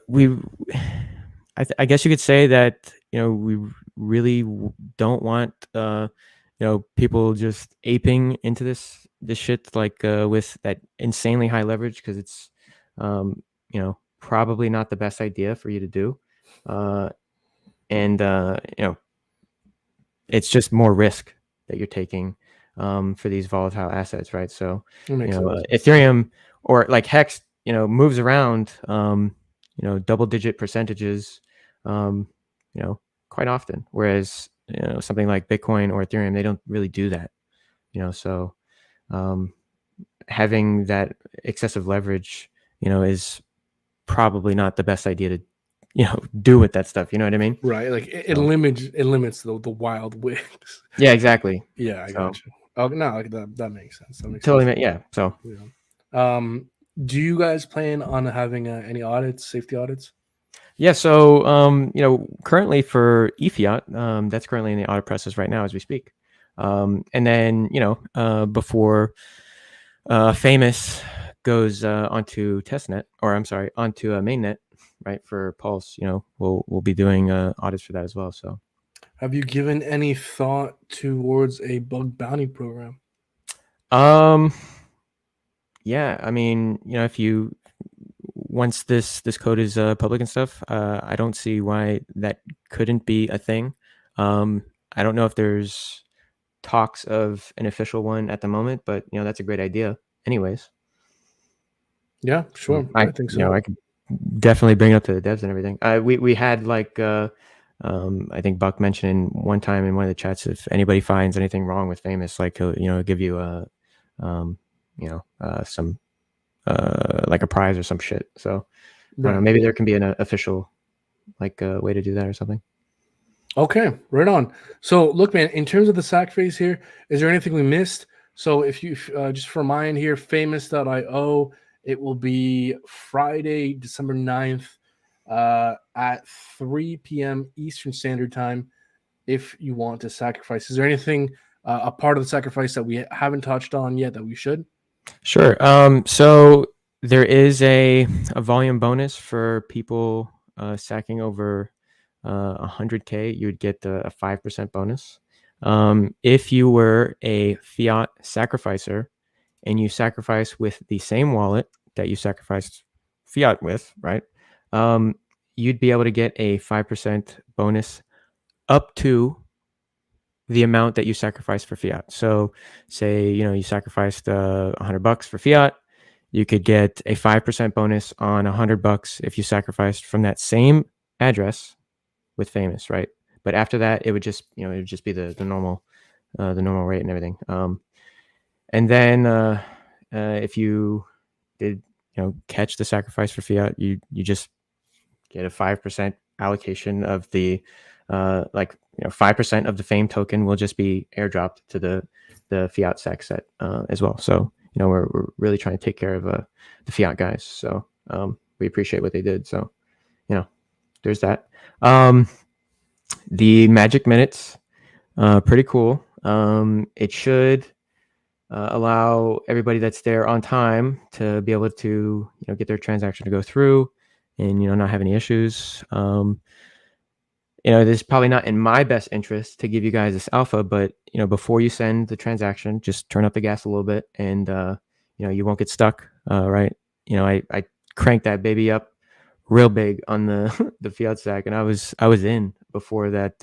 Speaker 2: guess you could say that we really don't want people just aping into this shit, like with that insanely high leverage, because it's probably not the best idea for you to do, and it's just more risk that you're taking for these volatile assets, right? So Ethereum or like Hex moves around double-digit percentages quite often, whereas something like Bitcoin or Ethereum, they don't really do that. So having that excessive leverage is probably not the best idea to do with that stuff. You know what I mean?
Speaker 1: Right. Like it limits the wild wings.
Speaker 2: Yeah, exactly.
Speaker 1: Yeah, I got you. Oh no, like that makes sense. That makes
Speaker 2: totally
Speaker 1: sense.
Speaker 2: Yeah. So
Speaker 1: do you guys plan on having any audits, safety audits?
Speaker 2: Yeah, so currently for Fiat, that's currently in the audit process right now as we speak. And then before Phamous goes onto testnet, or I'm sorry, onto mainnet, right, for Pulse, we'll be doing audits for that as well. So
Speaker 1: Have you given any thought towards a bug bounty program?
Speaker 2: yeah, I mean, if you once this code is public and stuff, I don't see why that couldn't be a thing. I don't know if there's talks of an official one at the moment, but that's a great idea anyways.
Speaker 1: Yeah, sure.
Speaker 2: I
Speaker 1: I think so.
Speaker 2: I could definitely bring it up to the devs and everything. We had like I think Buck mentioned one time in one of the chats, if anybody finds anything wrong with Phamous, like he'll give you a some like a prize or some shit. So I don't know, maybe there can be an official like way to do that or something.
Speaker 1: Okay, right on. So, look, man, in terms of the SAC phase here, is there anything we missed? So, if you just for mine here, famous.io, it will be Friday, December 9th at 3 p.m. Eastern Standard Time if you want to sacrifice. Is there anything, a part of the sacrifice that we haven't touched on yet that we should?
Speaker 2: Sure. So there is a volume bonus for people sacking over 100K. You would get a 5% bonus. If you were a fiat sacrificer and you sacrifice with the same wallet that you sacrificed fiat with, right? You'd be able to get a 5% bonus up to the amount that you sacrificed for fiat. So say, you sacrificed $100 for fiat, you could get a 5% bonus on $100 if you sacrificed from that same address with Phamous, right? But after that, it would just, it would just be the normal rate and everything. And then if you did, catch the sacrifice for fiat, you just get a 5% allocation of the 5% of the Fame token will just be airdropped to the fiat SAC set as well. So we're really trying to take care of the fiat guys. So we appreciate what they did. So there's that. The magic minutes, pretty cool. It should allow everybody that's there on time to be able to get their transaction to go through and not have any issues. This is probably not in my best interest to give you guys this alpha, but before you send the transaction, just turn up the gas a little bit, and you won't get stuck. Right? I cranked that baby up real big on the the fiat SAC, and I was in before that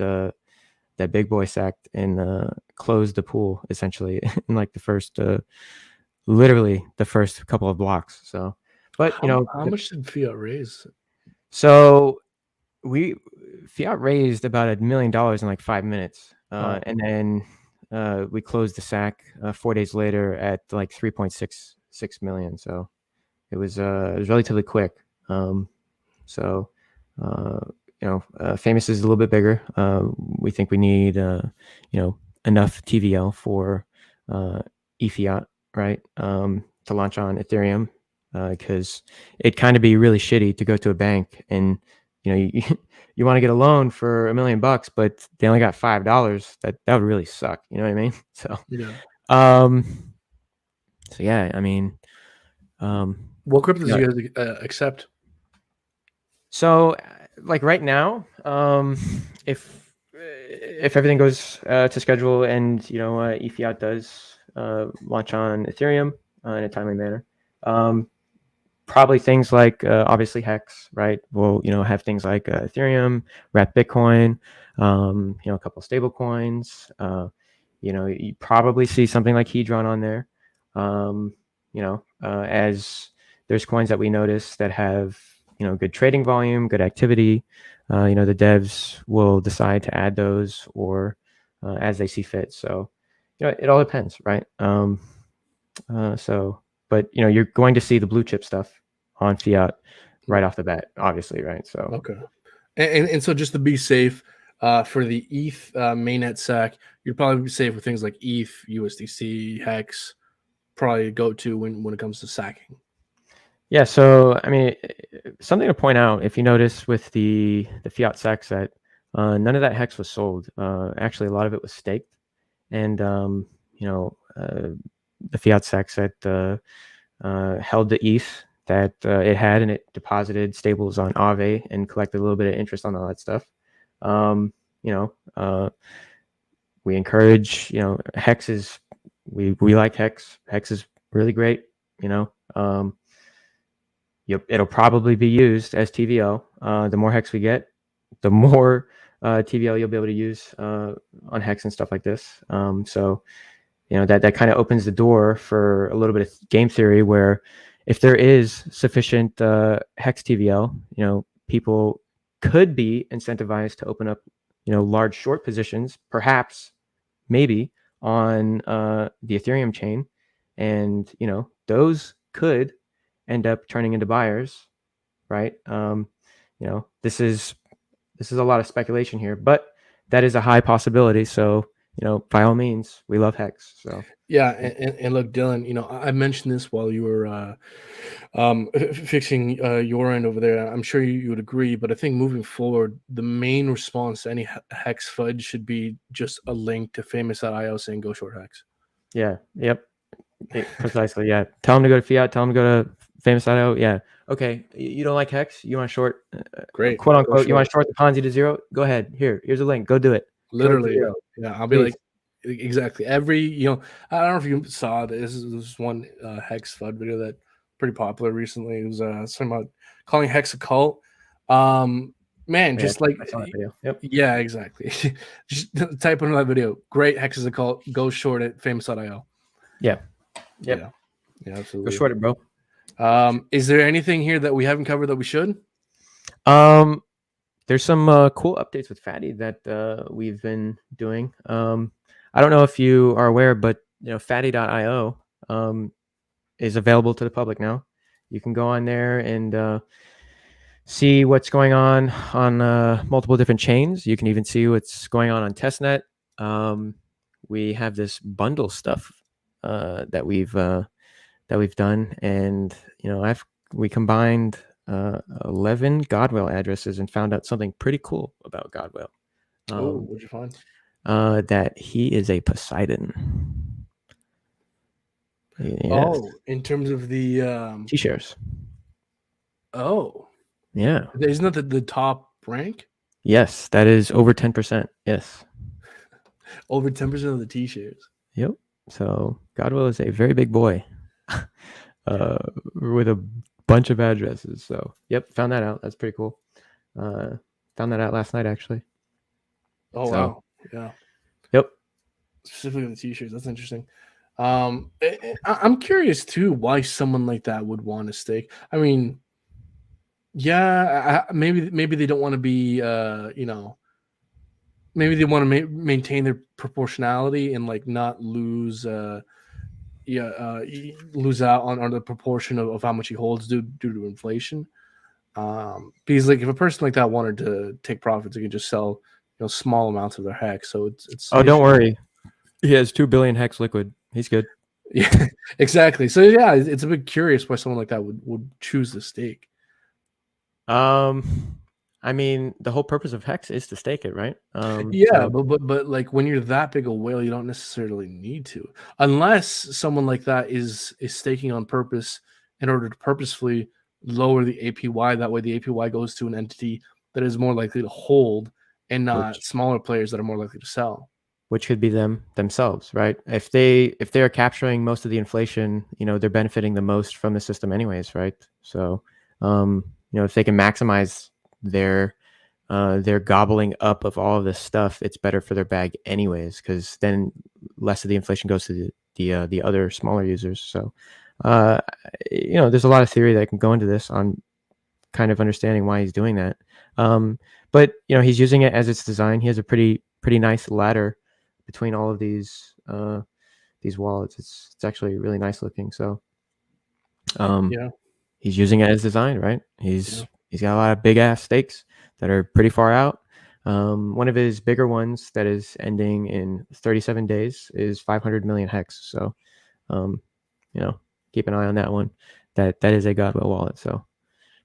Speaker 2: that big boy sacked and closed the pool essentially in like the first literally the first couple of blocks. So, but
Speaker 1: how much did Fiat raise?
Speaker 2: So Fiat raised about $1 million in like 5 minutes, and then we closed the SAC 4 days later at like 3.66 million. So it was relatively quick. So Phamous is a little bit bigger. We think we need enough TVL for Fiat, right, to launch on Ethereum, because it'd kind of be really shitty to go to a bank and you want to get a loan for $1 million, but they only got $5. That would really suck. You know what I mean? So
Speaker 1: Yeah.
Speaker 2: So yeah, I mean,
Speaker 1: what cryptos do you guys accept?
Speaker 2: So like right now, if everything goes to schedule and Fiat does launch on Ethereum in a timely manner, probably things like obviously HEX, right? We'll have things like Ethereum, wrapped Bitcoin, a couple stable coins. You probably see something like Hedron on there. As there's coins that we notice that have good trading volume, good activity. The devs will decide to add those or as they see fit. So it all depends, right? But you're going to see the blue chip stuff on Fiat right off the bat, obviously, right? So
Speaker 1: okay, and so just to be safe, for the ETH mainnet SAC, you'd probably be safe with things like ETH, USDC, HEX, probably go to when it comes to sacking.
Speaker 2: Yeah, so I mean, something to point out, if you notice with the Fiat SAC set, none of that hex was sold. Actually, a lot of it was staked, and the Fiat SAC set held the ETH that it had, and it deposited stables on Aave and collected a little bit of interest on all that stuff. We encourage, Hex is, we like Hex. Hex is really great. It'll probably be used as TVL. The more Hex we get, the more TVL you'll be able to use on Hex and stuff like this. So that kind of opens the door for a little bit of game theory, where if there is sufficient Hex TVL, people could be incentivized to open up large short positions, perhaps, maybe, on the Ethereum chain, and those could end up turning into buyers, right? This is a lot of speculation here, but that is a high possibility. So by all means, we love Hex. So
Speaker 1: yeah, and look, Dylan, I mentioned this while you were fixing your end over there. I'm sure you would agree, but I think moving forward, the main response to any Hex FUD should be just a link to Phamous.io saying go short Hex.
Speaker 2: Yeah. Yep. Precisely. Yeah. Tell them to go to Fiat. Tell them to go to Phamous.io. Yeah. Okay. You don't like Hex? You want to short?
Speaker 1: Great.
Speaker 2: Quote unquote. You want to short the Ponzi to zero? Go ahead. Here's a link. Go do it.
Speaker 1: Literally. Yeah. I'll be like, exactly. Every, I don't know if you saw this. This is one Hex FUD video that pretty popular recently. It was something about calling Hex a cult. Man, just like,
Speaker 2: I saw that video. Yep.
Speaker 1: Yeah, exactly. Just type into that video. Great, Hex is a cult. Go short it. Phamous.io.
Speaker 2: Yeah. Yep.
Speaker 1: Yeah, absolutely.
Speaker 2: Go short it, bro.
Speaker 1: Is there anything here that we haven't covered that we should?
Speaker 2: There's some cool updates with Fatty that we've been doing. I don't know if you are aware, but Fatty.io is available to the public now. You can go on there and see what's going on multiple different chains. You can even see what's going on testnet. We have this bundle stuff that we've done, and we combined 11 Godwell addresses and found out something pretty cool about Godwell.
Speaker 1: What'd you find?
Speaker 2: That he is a Poseidon.
Speaker 1: Yes. Oh, in terms of the
Speaker 2: T-shares.
Speaker 1: Oh,
Speaker 2: yeah.
Speaker 1: Isn't that the top rank?
Speaker 2: Yes, that is over 10%. Yes.
Speaker 1: Over 10% of the T-shares.
Speaker 2: Yep. So Godwell is a very big boy with a bunch of addresses. So yep, found that out. That's pretty cool. Found that out last night, actually.
Speaker 1: Oh, so, wow. Yeah.
Speaker 2: Yep.
Speaker 1: Specifically the T-shirts. That's interesting. I'm curious too why someone like that would want to stake. I mean, yeah, maybe they don't want to be, maybe they want to maintain their proportionality and like not lose, lose out on the proportion of how much he holds due to inflation. Because like if a person like that wanted to take profits, they could just sell small amounts of their Hex. So it's
Speaker 2: don't worry, he has 2 billion Hex liquid. He's good.
Speaker 1: Yeah, exactly. So yeah, it's a bit curious why someone like that would choose to stake.
Speaker 2: I mean, the whole purpose of Hex is to stake it, right?
Speaker 1: Yeah, so. but like when you're that big a whale, you don't necessarily need to, unless someone like that is staking on purpose in order to purposefully lower the APY. That way, the APY goes to an entity that is more likely to hold, and not smaller players that are more likely to sell. Which
Speaker 2: could be themselves, right? If they are capturing most of the inflation, they're benefiting the most from the system, anyways, right? So, if they can maximize their gobbling up of all of this stuff, it's better for their bag anyways, because then less of the inflation goes to the other smaller users. So there's a lot of theory that can go into this on kind of understanding why he's doing that. But he's using it as it's designed. He has a pretty nice ladder between all of these wallets. It's actually really nice looking. So he's using it as designed, right? He's got a lot of big ass stakes that are pretty far out. One of his bigger ones that is ending in 37 days is 500 million Hex. So, keep an eye on that one. that is a Godwell wallet. So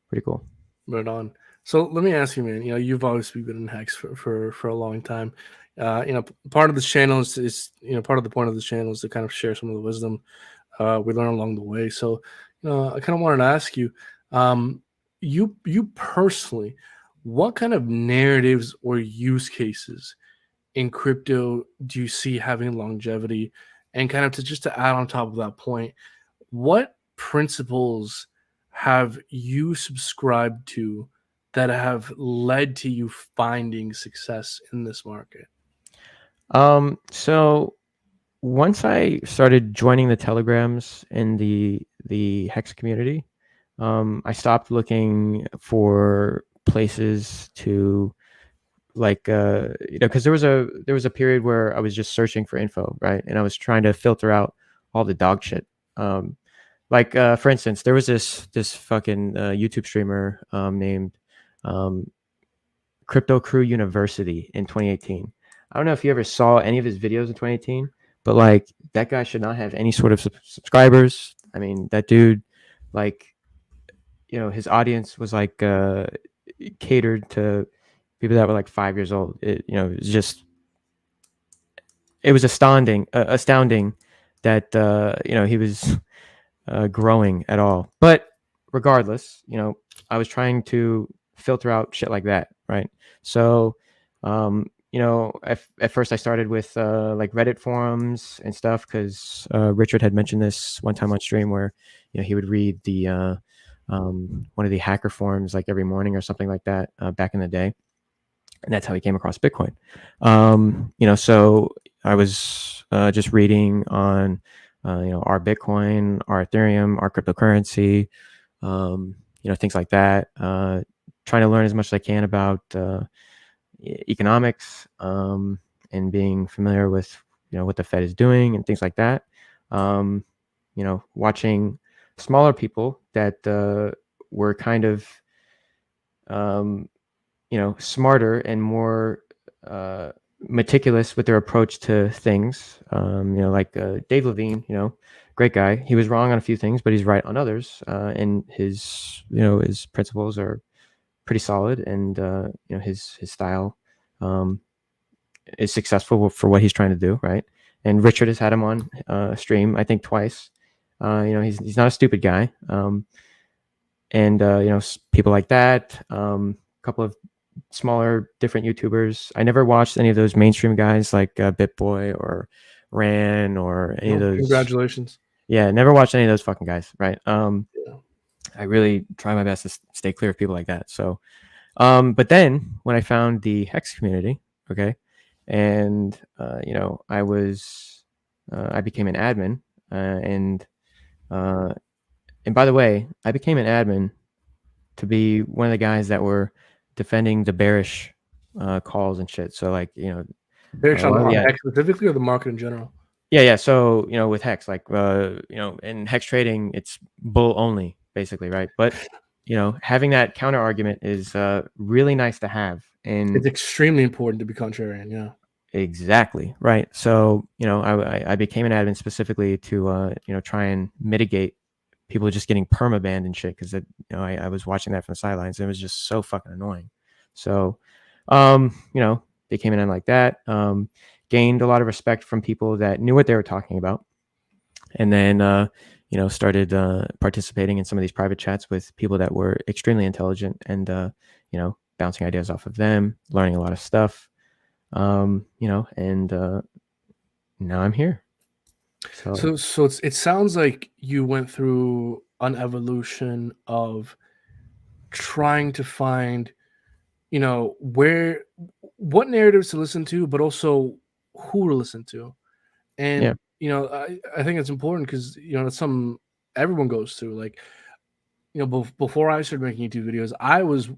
Speaker 2: pretty cool.
Speaker 1: Right on. So let me ask you, man. You've obviously been in Hex for a long time. Part of this channel is part of the point of this channel is to kind of share some of the wisdom we learn along the way. So, I kind of wanted to ask you, you personally, what kind of narratives or use cases in crypto do you see having longevity? And kind of to add on top of that point, what principles have you subscribed to that have led to you finding success in this market?
Speaker 2: So once I started joining the telegrams in the Hex community, I stopped looking for places to because there was a period where I was just searching for info, right? And I was trying to filter out all the dog shit. For instance, there was this fucking YouTube streamer named Crypto Crew University in 2018. I don't know if you ever saw any of his videos in 2018, but like that guy should not have any sort of subscribers. I mean, that dude, his audience was catered to people that were like 5 years old. It was astounding that he was growing at all. But regardless, I was trying to filter out shit like that, right? So, at first I started with Reddit forums and stuff because Richard had mentioned this one time on stream where he would read the one of the hacker forums like every morning or something like that back in the day, and that's how he came across Bitcoin. So I was just reading on our Bitcoin, our Ethereum, our cryptocurrency, things like that. Trying to learn as much as I can about economics and being familiar with what the Fed is doing and things like that. Watching smaller people that were kind of smarter and more meticulous with their approach to things. Dave Levine, great guy. He was wrong on a few things, but he's right on others. And his principles are pretty solid, and his style is successful for what he's trying to do, right? And Richard has had him on stream, I think twice. He's not a stupid guy. People like that. A couple of smaller different YouTubers. I never watched any of those mainstream guys like BitBoy or Ran or any of those.
Speaker 1: Congratulations.
Speaker 2: Yeah, never watched any of those fucking guys, right? I really try my best to stay clear of people like that. So, but then when I found the Hex community, okay, and I became an admin, and by the way, I became an admin to be one of the guys that were defending the bearish calls and shit. So
Speaker 1: bearish on Hex specifically, or the market in general?
Speaker 2: Yeah. So with Hex, in Hex trading, it's bull only, basically, right? But having that counter argument is really nice to have, and
Speaker 1: it's extremely important to be contrarian. Yeah,
Speaker 2: exactly right. So I became an admin specifically to try and mitigate people just getting perma-banned and shit, because I was watching that from the sidelines and it was just so fucking annoying. So became an admin like that. Gained a lot of respect from people that knew what they were talking about, and then started participating in some of these private chats with people that were extremely intelligent, and bouncing ideas off of them, learning a lot of stuff, and now I'm here.
Speaker 1: So it sounds like you went through an evolution of trying to find what narratives to listen to, but also who to listen to. And I think it's important because it's something everyone goes through. Like, before I started making YouTube videos, I was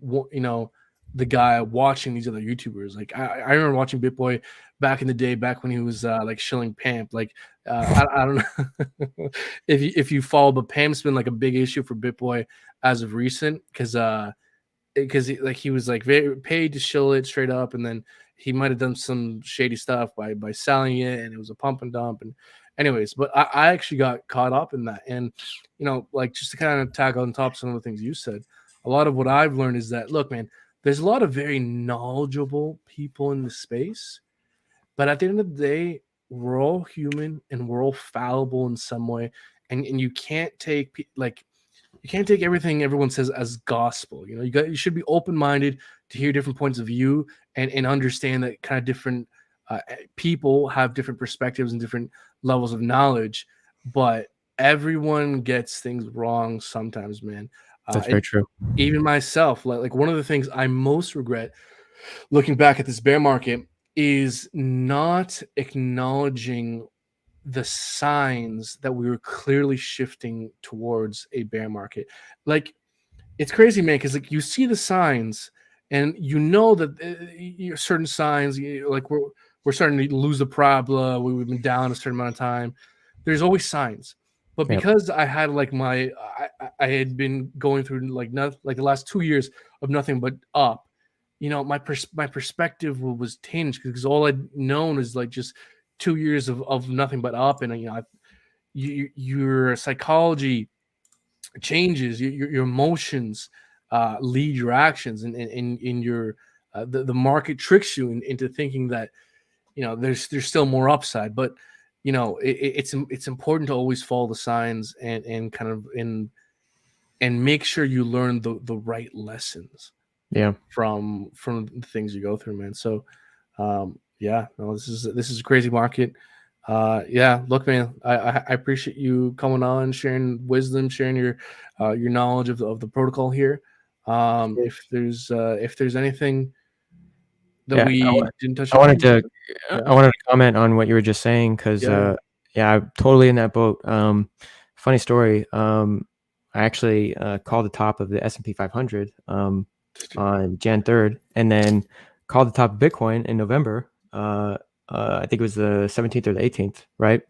Speaker 1: the guy watching these other YouTubers. Like, I remember watching BitBoy back in the day, back when he was shilling Pamp. Like, I don't know if you follow, but Pamp's been like a big issue for BitBoy as of recent, because he was like very paid to shill it straight up, and then he might have done some shady stuff by selling it, and it was a pump and dump, anyways, but I actually got caught up in that. And, you know, like just to kind of tag on top of some of the things you said, a lot of what I've learned is that, look, man, there's a lot of very knowledgeable people in the space, but at the end of the day, we're all human and we're all fallible in some way. And you can't take you can't take everything everyone says as gospel. You know, you should be open-minded to hear different points of view and understand that kind of different people have different perspectives and different levels of knowledge, but everyone gets things wrong sometimes, man.
Speaker 2: That's very true.
Speaker 1: Even myself, like one of the things I most regret looking back at this bear market is not acknowledging the signs that we were clearly shifting towards a bear market. Like, it's crazy, man, because like you see the signs and you know that certain signs, like we're starting to lose the parabola, we've been down a certain amount of time. There's always signs, but because I had like I had been going through like the last 2 years of nothing but up, you know, my perspective was tinged because all I'd known is like just 2 years of nothing but up, and you know, your psychology changes, your emotions lead your actions, and in your the market tricks you into thinking that, you know, there's still more upside, but you know, it's important to always follow the signs and kind of and make sure you learn the right lessons from the things you go through, man. So yeah, no, this is a crazy market. Yeah, look, man, I appreciate you coming on, sharing wisdom, sharing your knowledge of the protocol here. If there's anything that we didn't touch on,
Speaker 2: I wanted to comment on what you were just saying, because I'm totally in that boat. Funny story. I actually called the top of the S&P 500 on Jan 3rd, and then called the top of Bitcoin in November. I think it was the 17th or the 18th, right?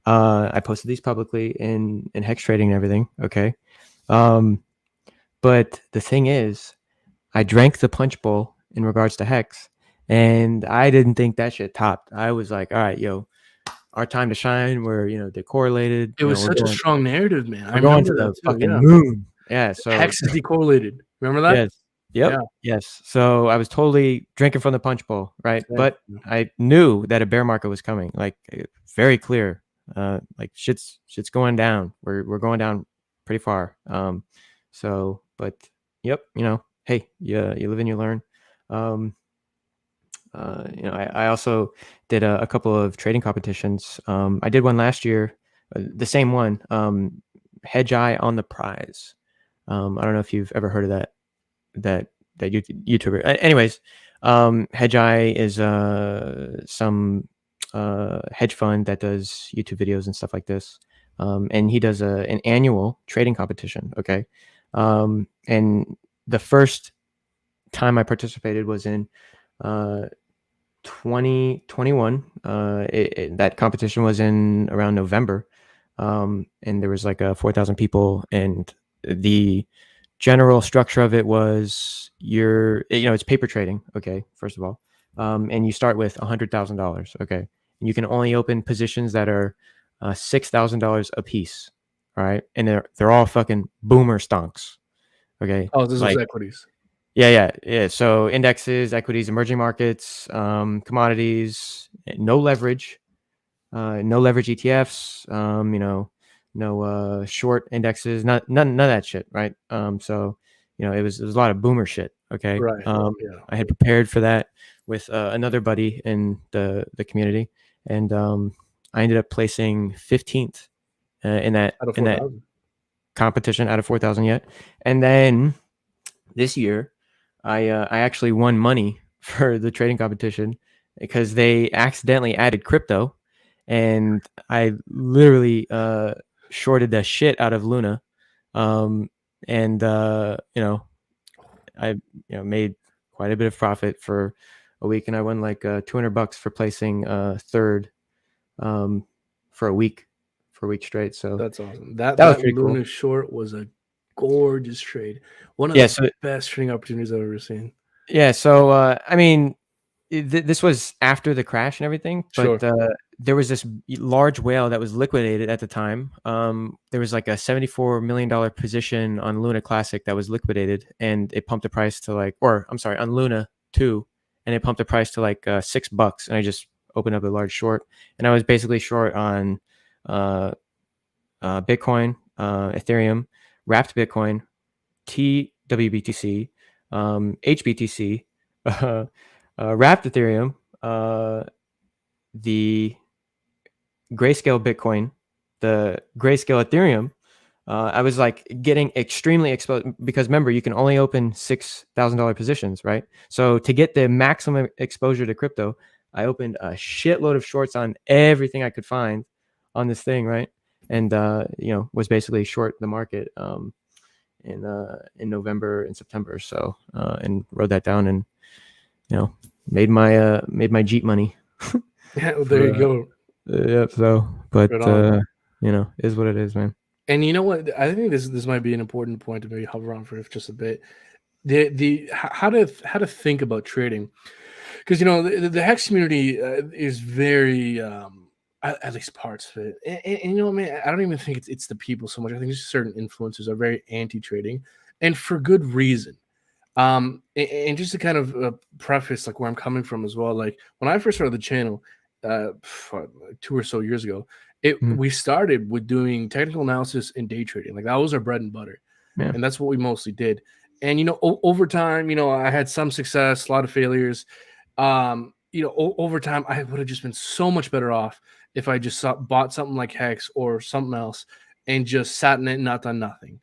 Speaker 2: I posted these publicly in HEX trading and everything. Okay. But the thing is, I drank the punch bowl in regards to HEX, and I didn't think that shit topped. I was like, all right, yo, our time to shine. We're, you know, they're correlated.
Speaker 1: It was such a strong narrative, man.
Speaker 2: We're going to the fucking moon. Yeah. So
Speaker 1: HEX is decorrelated. Remember that?
Speaker 2: Yes. Yep.
Speaker 1: Yeah.
Speaker 2: Yes. So I was totally drinking from the punch bowl, right? Yeah. But I knew that a bear market was coming. Like, very clear. Like shit's going down. We're going down pretty far. So, but yep. You know, hey, you live and you learn. You know, I also did a couple of trading competitions. I did one last year, the same one. Hedge Eye on the prize. I don't know if you've ever heard of that YouTuber. Anyways, Hedge Eye is some hedge fund that does YouTube videos and stuff like this, and he does an annual trading competition. Okay, and the first time I participated was in 2021. That competition was in around November, and there was like 4,000 people, and the general structure of it was it's paper trading. Okay. First of all. And you start with $100,000. Okay. And you can only open positions that are $6,000 a piece. All right. And they're all fucking boomer stonks. Okay.
Speaker 1: Oh, this is equities.
Speaker 2: Yeah. So indexes, equities, emerging markets, commodities, no leverage ETFs, you know, no short indexes, none of that shit, right? So, you know, it was a lot of boomer shit. Okay.
Speaker 1: Right.
Speaker 2: I had prepared for that with another buddy in the community, and I ended up placing 15th in that competition out of 4,000 yet. And then this year, I actually won money for the trading competition because they accidentally added crypto, and I literally shorted the shit out of Luna, and you know, I made quite a bit of profit for a week, and I won like $200 for placing third for a week straight. So
Speaker 1: that's awesome. That was pretty Luna cool. Short was a gorgeous trade. One of the best trading opportunities I've ever seen.
Speaker 2: Yeah. So I mean, this was after the crash and everything,
Speaker 1: Sure.
Speaker 2: but there was this large whale that was liquidated at the time. There was like a $74 million position on Luna Classic that was liquidated, and it pumped the price to like, or I'm sorry, on Luna 2, and it pumped the price to like $6, and I just opened up a large short, and I was basically short on Bitcoin, Ethereum, wrapped Bitcoin, TWBTC, HBTC, wrapped Ethereum, the Grayscale Bitcoin, the Grayscale Ethereum. I was like getting extremely exposed because remember, you can only open $6,000 positions, right? So to get the maximum exposure to crypto, I opened a shitload of shorts on everything I could find on this thing, right? And was basically short the market in November and September. So and wrote that down, and made my Jeep money.
Speaker 1: Yeah, well, there you go.
Speaker 2: Yeah. So, but is what it is, man.
Speaker 1: And you know what? I think this might be an important point to maybe hover on for just a bit. The how to think about trading, because the HEX community is very at least parts of it, and man, I don't even think it's the people so much. I think just certain influencers are very anti-trading, and for good reason. And just to kind of preface like where I'm coming from as well, like when I first started the channel 2 or so years ago, we started with doing technical analysis and day trading. Like that was our bread and butter, and that's what we mostly did. And over time, I had some success, a lot of failures. Over time, I would have just been so much better off if I just bought something like HEX or something else and just sat in it and not done nothing.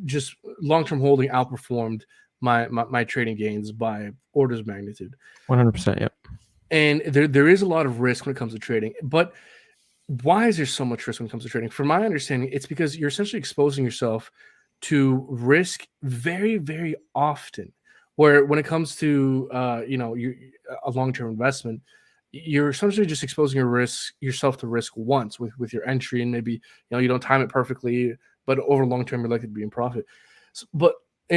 Speaker 1: Just long-term holding outperformed my trading gains by orders of magnitude.
Speaker 2: 100%. Yep.
Speaker 1: And there is a lot of risk when it comes to trading. But why is there so much risk when it comes to trading? From my understanding, it's because you're essentially exposing yourself to risk very, very often. Where when it comes to a long-term investment, you're essentially just exposing yourself to risk once with your entry, and maybe you don't time it perfectly, but over long term you're likely to be in profit.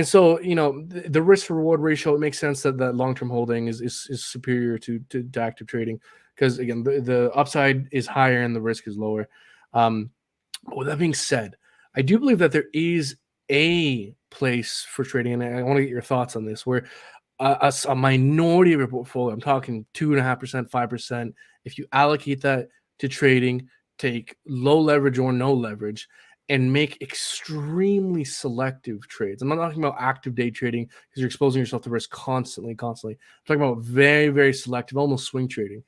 Speaker 1: So the risk to reward ratio, it makes sense that long-term holding is superior to active trading, because again the upside is higher and the risk is lower. With that being said, I do believe that there is a place for trading, and I want to get your thoughts on this, where a minority of your portfolio, I'm talking 2.5%, 5%, if you allocate that to trading, take low leverage or no leverage, and make extremely selective trades. I'm not talking about active day trading because you're exposing yourself to risk constantly. I'm talking about very, very selective, almost swing trading.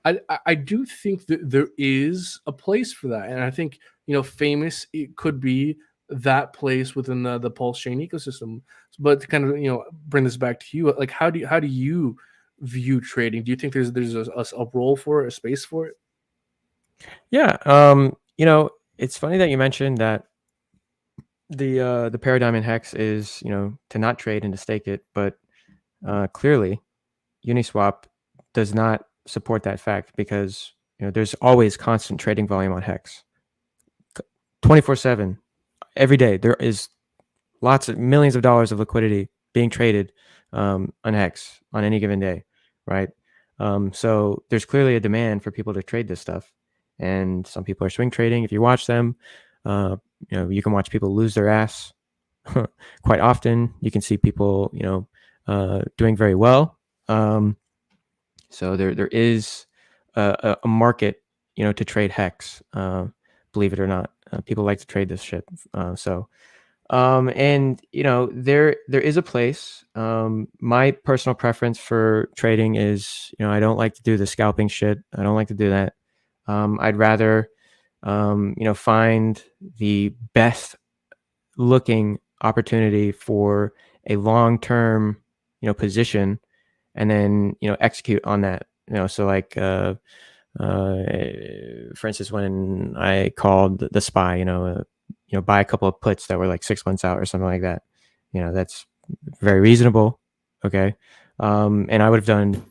Speaker 1: I do think that there is a place for that, and I think Phamous, it could be that place within the PulseChain ecosystem. But to kind of bring this back to you, like how do you view trading? Do you think there's a role for it, a space for it?
Speaker 2: Yeah. It's funny that you mentioned that the paradigm in HEX is to not trade and to stake it, but clearly Uniswap does not support that fact, because there's always constant trading volume on HEX, 24/7, every day. There is lots of millions of dollars of liquidity being traded on HEX on any given day, right? So there's clearly a demand for people to trade this stuff, and some people are swing trading. If you watch them, you can watch people lose their ass quite often. You can see people doing very well. So there is a market to trade HEX, believe it or not. People like to trade this shit. And there is a place. My personal preference for trading is I don't like to do the scalping shit. I don't like to do that. I'd rather find the best looking opportunity for a long-term position, and then execute on that. So like for instance, when I called the SPY, buy a couple of puts that were like 6 months out or something like that, that's very reasonable. Okay. And I would have done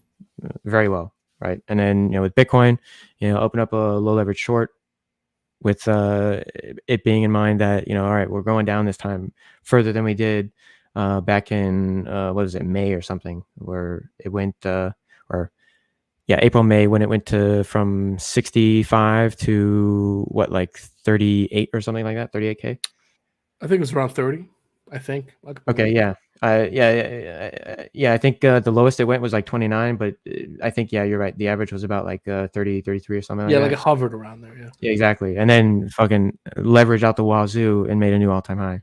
Speaker 2: very well, right? And then with Bitcoin, open up a low leverage short with it being in mind that all right, we're going down this time further than we did back in what was it, May or something, where it went or April, May, when it went from 65 to what, like 38 or something like that, 38K.
Speaker 1: I think it was around 30. I think.
Speaker 2: Okay, yeah. I think the lowest it went was like 29, but I think, yeah, you're right. The average was about like 30, 33 or something like that.
Speaker 1: Yeah, like it hovered around there. Yeah.
Speaker 2: Yeah, exactly. And then fucking leveraged out the wazoo and made a new all-time high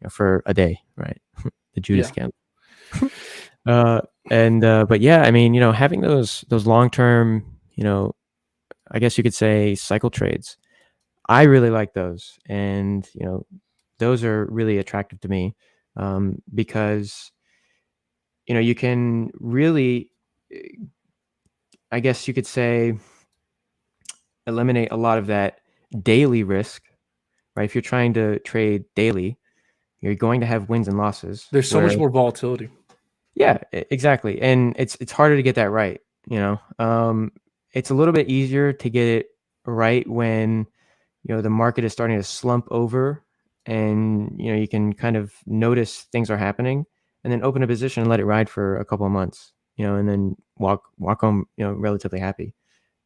Speaker 2: for a day, right? The Judas scam. But yeah, I mean, having those long-term, I guess you could say cycle trades, I really like those. And, those are really attractive to me because, you can really, I guess you could say, eliminate a lot of that daily risk, right? If you're trying to trade daily, you're going to have wins and losses.
Speaker 1: There's so much more volatility.
Speaker 2: Yeah, exactly. And it's harder to get that right. It's a little bit easier to get it right when, the market is starting to slump over and, you can kind of notice things are happening and then open a position and let it ride for a couple of months, and then walk home, relatively happy.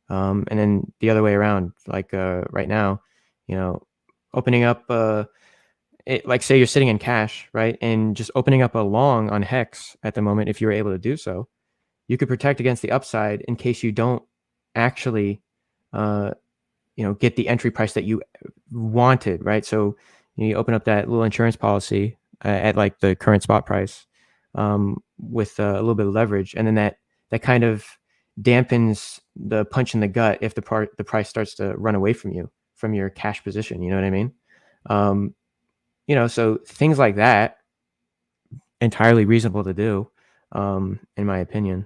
Speaker 2: And then the other way around, like right now, opening up, like say you're sitting in cash, right? And just opening up a long on HEX at the moment, if you were able to do so, you could protect against the upside in case you don't actually, get the entry price that you wanted, right? So you open up that little insurance policy at like the current spot price with a little bit of leverage. And then that kind of dampens the punch in the gut if the price starts to run away from you, from your cash position. You know what I mean? So things like that, entirely reasonable to do, in my opinion.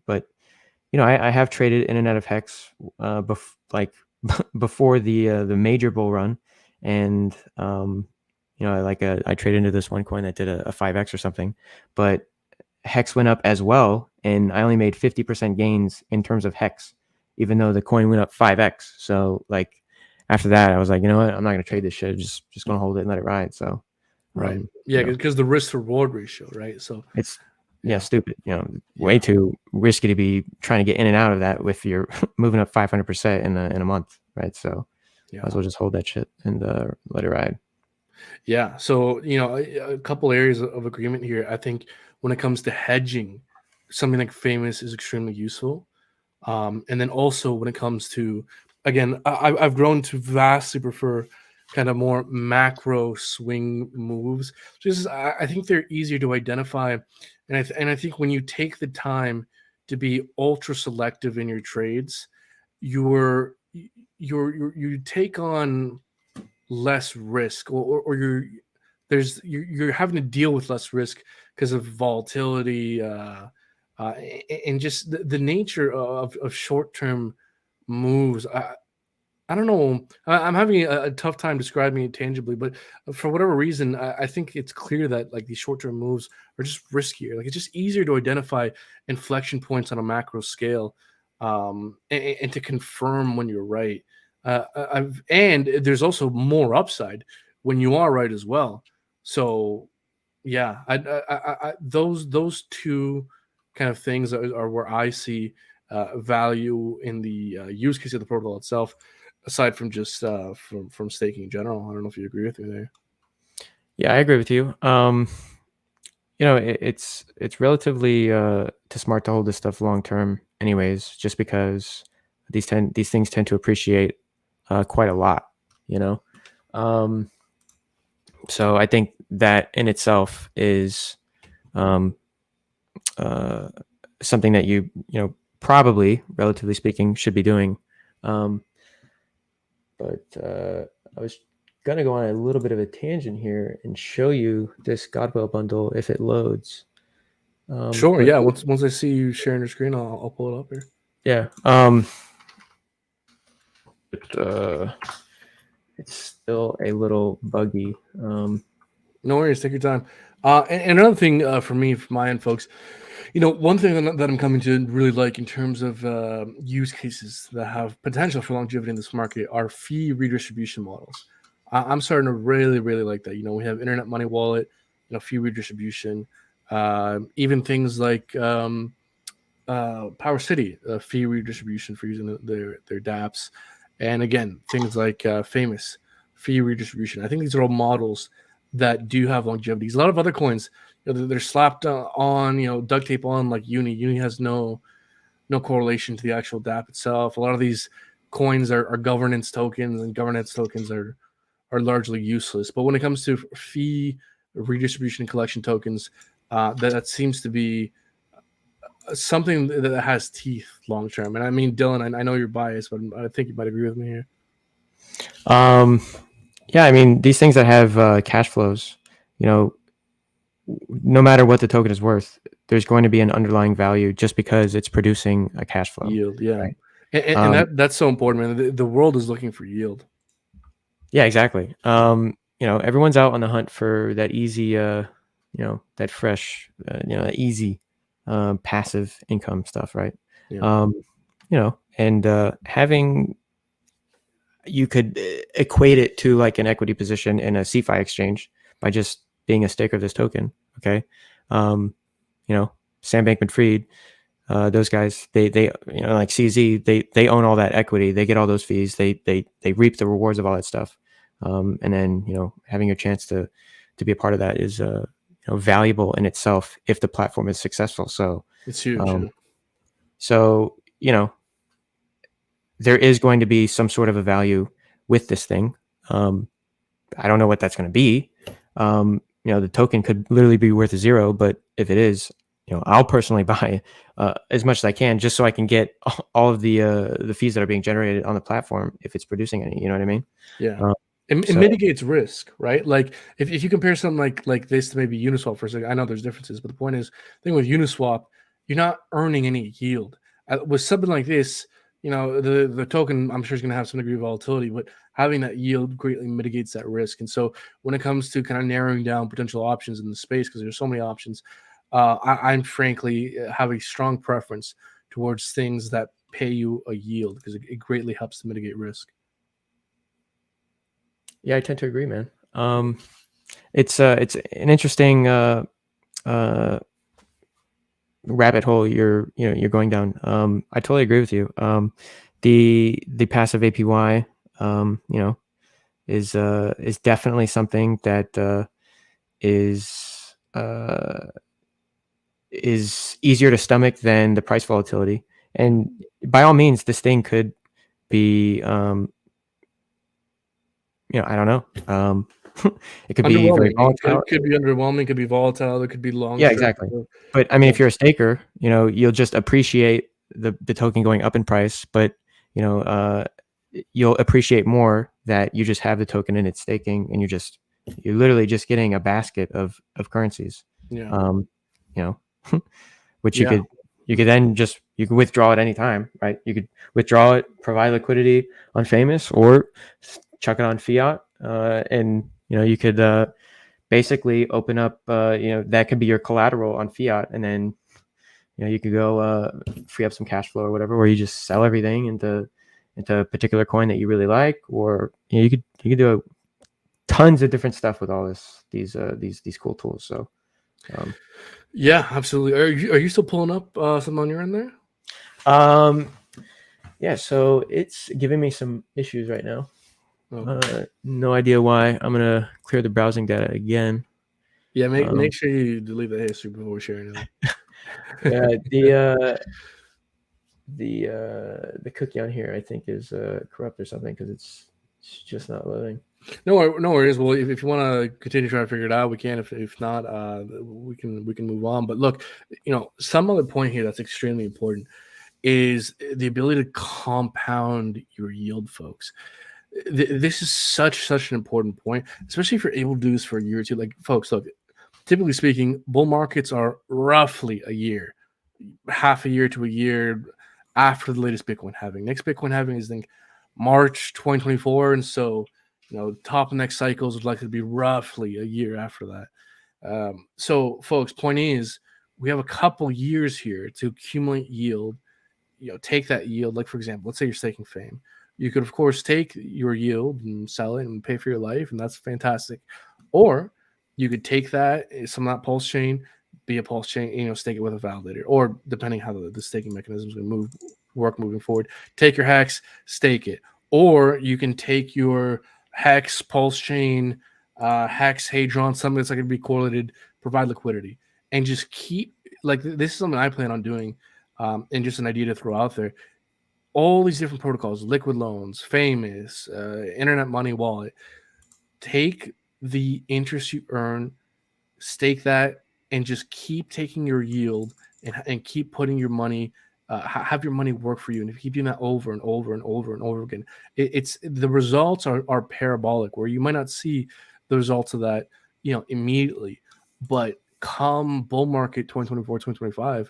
Speaker 2: But I have traded in and out of HEX before the major bull run, and I traded into this one coin that did a 5x or something, but HEX went up as well, and I only made 50% gains in terms of HEX, even though the coin went up 5x. So like after that, I was like, you know what, I'm not going to trade this shit. Just going to hold it and let it ride. So
Speaker 1: right, yeah, because the risk to reward ratio, right? So
Speaker 2: it's stupid. Way too risky to be trying to get in and out of that with your moving up 500% in a month, right? So might as well just hold that shit and let it ride.
Speaker 1: Yeah. So a couple areas of agreement here. I think when it comes to hedging, something like Phamous is extremely useful. And then also when it comes to, again, I've grown to vastly prefer kind of more macro swing moves. Just I think they're easier to identify, and I think when you take the time to be ultra selective in your trades, you take on less risk, or you're having to deal with less risk because of volatility and just the nature of short-term moves. I don't know. I'm having a tough time describing it tangibly, but for whatever reason, I think it's clear that like these short-term moves are just riskier. Like it's just easier to identify inflection points on a macro scale, and to confirm when you're right. And there's also more upside when you are right as well. So, yeah, those two kind of things are where I see value in the use case of the protocol itself, aside from just from staking in general. I don't know if you agree with me there.
Speaker 2: Yeah, I agree with you. It's relatively too smart to hold this stuff long term, anyways, just because these things tend to appreciate quite a lot. So I think that in itself is something that you probably, relatively speaking, should be doing. But I was gonna go on a little bit of a tangent here and show you this Godwell bundle if it loads.
Speaker 1: Sure. Yeah. Once I see you sharing your screen, I'll pull it up here.
Speaker 2: Yeah. It's still a little buggy.
Speaker 1: No worries. Take your time. And another thing for me, from my end, folks, one thing that I'm coming to really like in terms of use cases that have potential for longevity in this market are fee redistribution models. I'm starting to really, really like that. We have Internet Money Wallet, fee redistribution, even things like Power City, fee redistribution for using their DApps, and again things like Phamous, fee redistribution. I think these are all models that do have longevities. A lot of other coins, they're slapped on, duct tape on, like Uni. Uni has no correlation to the actual DApp itself. A lot of these coins are governance tokens, and governance tokens are largely useless. But when it comes to fee redistribution and collection tokens, that seems to be something that has teeth long term. And I mean, Dylan, I know you're biased, but I think you might agree with me here.
Speaker 2: Yeah, I mean, these things that have cash flows, no matter what the token is worth, there's going to be an underlying value just because it's producing a cash flow.
Speaker 1: Yield, yeah.
Speaker 2: Right?
Speaker 1: And that's so important, man. The world is looking for yield.
Speaker 2: Yeah, exactly. Everyone's out on the hunt for that easy, that fresh, that easy passive income stuff, right?
Speaker 1: Yeah.
Speaker 2: And having, you could equate it to like an equity position in a CeFi exchange by just being a staker of this token. Okay. Sam Bankman-Fried, those guys, they like CZ, they own all that equity. They get all those fees. They reap the rewards of all that stuff. And then, having your chance to be a part of that is, valuable in itself if the platform is successful. So
Speaker 1: it's huge.
Speaker 2: So, there is going to be some sort of a value with this thing. I don't know what that's going to be. The token could literally be worth 0, but if it is, I'll personally buy as much as I can just so I can get all of the fees that are being generated on the platform if it's producing any. You know what I mean?
Speaker 1: Yeah. It mitigates risk, right? Like if you compare something like this to maybe Uniswap for a second, I know there's differences, but the point is, the thing with Uniswap, you're not earning any yield. With something like this, the token, I'm sure, is going to have some degree of volatility, but having that yield greatly mitigates that risk. And so when it comes to kind of narrowing down potential options in the space, because there's so many options, I'm frankly have a strong preference towards things that pay you a yield because it greatly helps to mitigate risk.
Speaker 2: Yeah, I tend to agree, man. It's an interesting rabbit hole you're going down. I totally agree with you. The passive APY, is definitely something that is easier to stomach than the price volatility. And by all means, this thing could be, I don't know. It could be very volatile.
Speaker 1: It could be underwhelming. It could be volatile. There could be long.
Speaker 2: Yeah, exactly. But I mean, if you're a staker, you'll just appreciate the token going up in price, but you'll appreciate more that you just have the token in its staking, and you're literally just getting a basket of currencies.
Speaker 1: Yeah.
Speaker 2: Which you could then you can withdraw at any time, right? You could withdraw it, provide liquidity on Phamous, or chuck it on Fiat, and you could basically open up, that could be your collateral on Fiat, and then you could go free up some cash flow or whatever, where you just sell everything into a particular coin that you really like, or you could do tons of different stuff with all these cool tools. So
Speaker 1: yeah, absolutely. Are you still pulling up something on your end there?
Speaker 2: Yeah, so it's giving me some issues right now. No idea why. I'm gonna clear the browsing data again.
Speaker 1: Yeah, make sure you delete the history before sharing it.
Speaker 2: Yeah, the cookie on here, I think, is corrupt or something, because it's just not loading.
Speaker 1: No worries. Well, if you want to continue trying to figure it out, we can. If not, we can move on. But look, some other point here that's extremely important is the ability to compound your yield, folks. This is such an important point, especially if you're able to do this for a year or two. Like, folks, look, typically speaking, bull markets are roughly a year, half a year to a year after the latest Bitcoin halving. Next Bitcoin halving is, I think, March 2024, and so top of next cycles would likely be roughly a year after that. So, folks, point is, we have a couple years here to accumulate yield. Take that yield. Like, for example, let's say you're staking Fame. You could, of course, take your yield and sell it and pay for your life, and that's fantastic. Or you could take that, some of that PulseChain, be a PulseChain, stake it with a validator, or depending how the staking mechanism is going to work moving forward, take your HEX, stake it, or you can take your HEX, PulseChain, HEX, Hadron, something that's going to be correlated, provide liquidity, and just keep like this is something I plan on doing, and just an idea to throw out there. All these different protocols, liquid loans, Phamous, internet money wallet, take the interest you earn, stake that, and just keep taking your yield and keep putting your money, have your money work for you. And if you keep doing that over and over and over and over again, it's the results are parabolic, where you might not see the results of that, immediately, but come bull market 2024, 2025,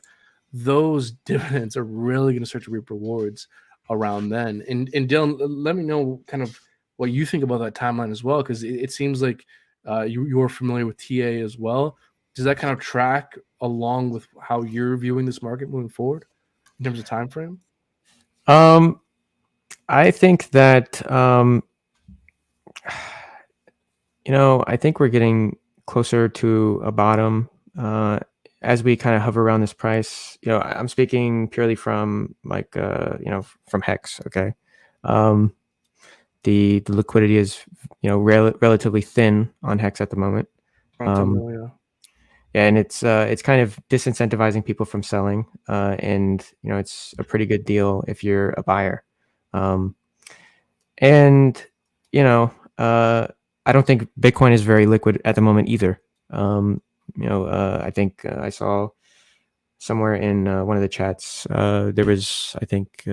Speaker 1: those dividends are really going to start to reap rewards around then. And Dylan, let me know kind of what you think about that timeline as well, because it seems like you're familiar with TA as well. Does that kind of track along with how you're viewing this market moving forward in terms of time frame?
Speaker 2: I think that I think we're getting closer to a bottom as we kind of hover around this price. I'm speaking purely from like from HEX. Okay, the liquidity is relatively thin on HEX at the moment. Yeah, and it's kind of disincentivizing people from selling, and it's a pretty good deal if you're a buyer. And I don't think Bitcoin is very liquid at the moment either. I think I saw somewhere in one of the chats there was, I think,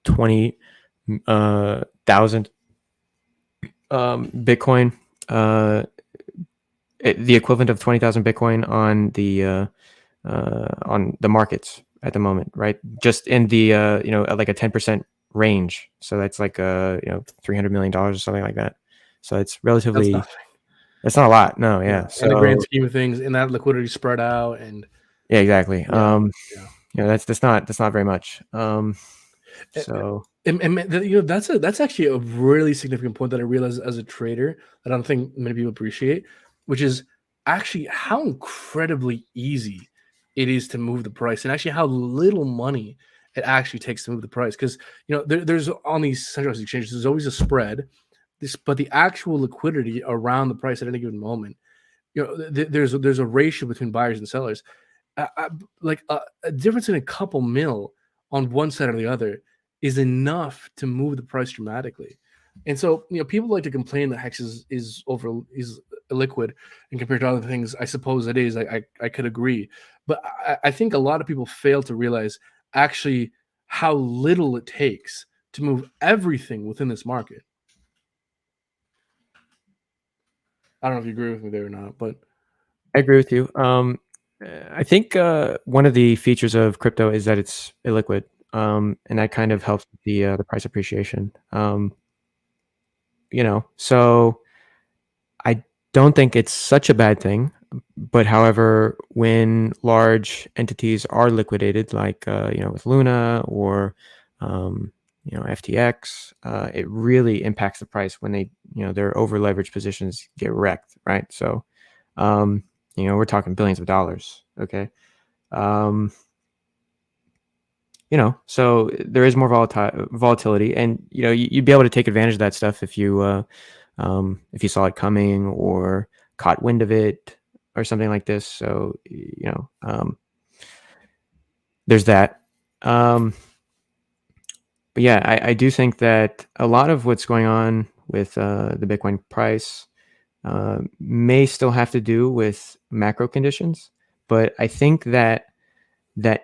Speaker 2: 20,000 Bitcoin, the equivalent of 20,000 Bitcoin on the markets at the moment, right? Just in the like a 10% range. So that's like $300 million or something like that. So it's relatively. That's not a lot. No, yeah. So
Speaker 1: in the grand scheme of things, in that liquidity spread out, and
Speaker 2: yeah, exactly. That's not very much. So
Speaker 1: that's actually a really significant point that I realized as a trader that I don't think many people appreciate, which is actually how incredibly easy it is to move the price, and actually how little money it actually takes to move the price. Because there's on these centralized exchanges, there's always a spread. But the actual liquidity around the price at any given moment, there's a ratio between buyers and sellers. Like a difference in a couple mil on one side or the other is enough to move the price dramatically. And so, people like to complain that HEX is illiquid and compared to other things. I suppose it is. I could agree, but I think a lot of people fail to realize actually how little it takes to move everything within this market. I don't know if you agree with me there or not, but
Speaker 2: I agree with you. I think one of the features of crypto is that it's illiquid, and that kind of helps with the price appreciation. So I don't think it's such a bad thing. But however, when large entities are liquidated, like with Luna or FTX, it really impacts the price when they their over leveraged positions get wrecked, right? So we're talking billions of dollars. Okay. So there is more volatility, and you'd be able to take advantage of that stuff if you saw it coming or caught wind of it or something like this. So there's that. But yeah, I do think that a lot of what's going on with the Bitcoin price may still have to do with macro conditions, but I think that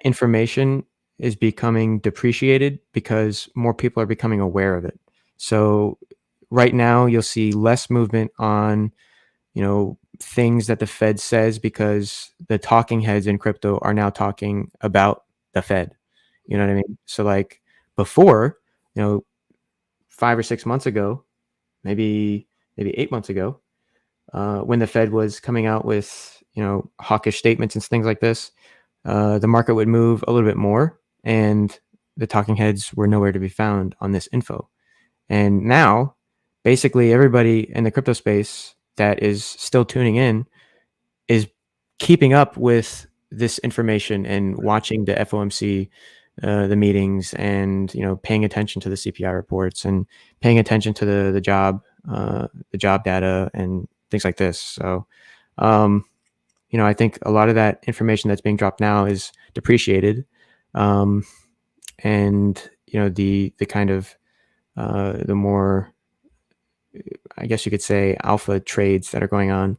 Speaker 2: information is becoming depreciated because more people are becoming aware of it. So right now you'll see less movement on things that the Fed says, because the talking heads in crypto are now talking about the Fed. You know what I mean? So like before, 5 or 6 months ago, maybe 8 months ago, when the Fed was coming out with hawkish statements and things like this, the market would move a little bit more, and the talking heads were nowhere to be found on this info. And now, basically everybody in the crypto space that is still tuning in is keeping up with this information and watching the FOMC, the meetings, and paying attention to the CPI reports and paying attention to the job data and things like this. So, I think a lot of that information that's being dropped now is depreciated, and the kind of the more, I guess you could say, alpha trades that are going on